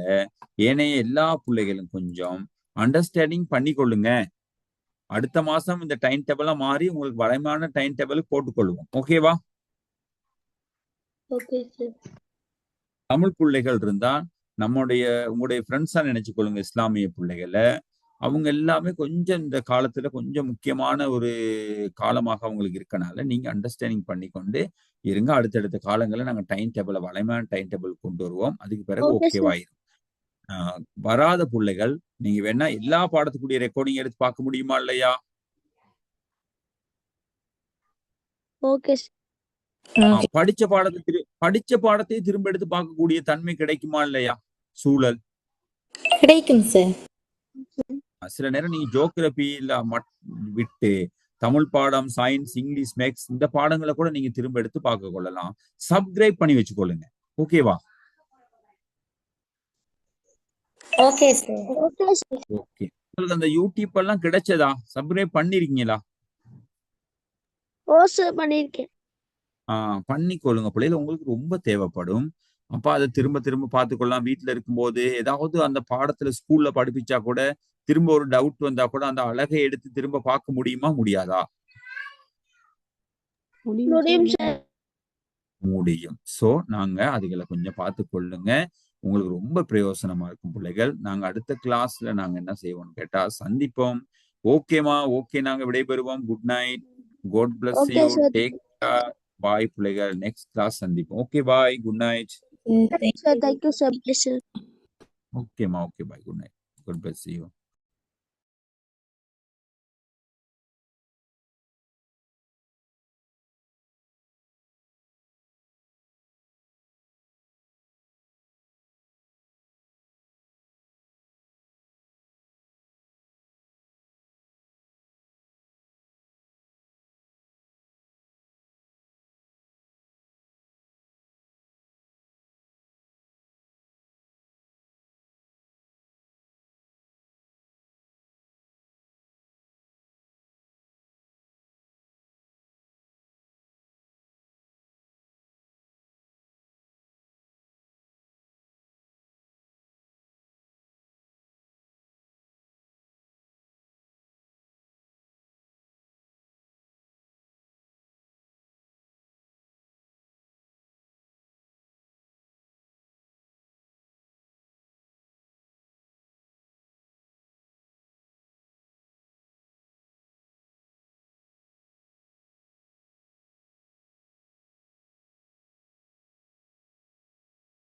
ஏனைய எல்லா பிள்ளைகளும் கொஞ்சம் அண்டர்ஸ்டாண்டிங் பண்ணி கொள்ளுங்க. அடுத்த மாசம் இந்த டைம் டேபிளா மாறி உங்களுக்கு வளமான டைம் டேபிள் போட்டுக்கொள்வோம். ஓகேவா? தமிழ் பிள்ளைகள் இருந்தா உங்களுடைய ஃப்ரெண்ட்ஸா நினைச்சுக்கொள்ளுங்க. இஸ்லாமிய பிள்ளைகளை அவங்க எல்லாமே கொஞ்சம் இந்த காலத்துல கொஞ்சம் முக்கியமான ஒரு காலமாக அவங்களுக்கு இருக்கனால நீங்க அண்டர்ஸ்டாண்டிங் பண்ணி கொண்டு இருங்க. அடுத்தடுத்த காலங்களில் நாங்க டைம் டேபிள வளமான டைம் டேபிள் கொண்டு வருவோம். அதுக்கு பிறகு ஓகேவாயிரும். வராத பிள்ளைகள் நீங்க வேணா எல்லா பாடத்துக்குரிய ரெக்கார்டிங் எடுத்து பார்க்க முடியுமா இல்லையா? படிச்ச பாடத்தை திரும்ப எடுத்து பார்க்கக்கூடிய தன்மை கிடைக்குமா இல்லையா? சூழல் கிடைக்கும் சார். சில நேரம் நீங்க ஜியோகிராபியில விட்டு தமிழ் பாடம், சயின்ஸ், இங்கிலீஷ், மேக்ஸ் இந்த பாடங்களை கூட நீங்க திரும்ப எடுத்து பார்க்க கொள்ளலாம். சப்ஸ்கிரைப் பண்ணி வச்சுக்கொள்ளுங்க. ஓகேவா? Okay sir. ஓகே. உங்களுக்கு அந்த யூடியூப் எல்லாம் கிடைச்சதா? சப்ஸ்கிரைப் பண்ணிருக்கீங்களா? ஓ சார், பண்ணிருக்கேன். பண்ணிக்கொள்ளுங்க பிள்ளைகள், உங்களுக்கு ரொம்ப தேவைப்படும். அப்ப அதை திரும்ப திரும்ப பார்த்துக்கொள்ளலாம். வீட்டுல இருக்கும்போது ஏதாவது அந்த பாடத்துல ஸ்கூல்ல படிப்பிச்சா கூட திரும்ப ஒரு டவுட் வந்தா கூட அந்த அழகை எடுத்து திரும்ப பார்க்க முடியுமா முடியாதா? முடியும். சோ நாங்க அதுகளை கொஞ்சம் பார்த்து கொள்ளுங்க. உங்களுக்கு ரொம்ப பிரயோசனமா இருக்கும் பிள்ளைகள். நாங்க அடுத்த கிளாஸ்ல நாங்க என்ன செய்வோம்னு கேட்டா சந்திப்போம். ஓகேமா? ஓகே, நாங்க விடைபெறுவோம். Good night. God bless you. Take care. Bye பிள்ளைகள். நெக்ஸ்ட் கிளாஸ் சந்திப்போம். Okay, bye. Good night. Thank you sir. ஓகேமா? Okay, bye. Good night. God bless you.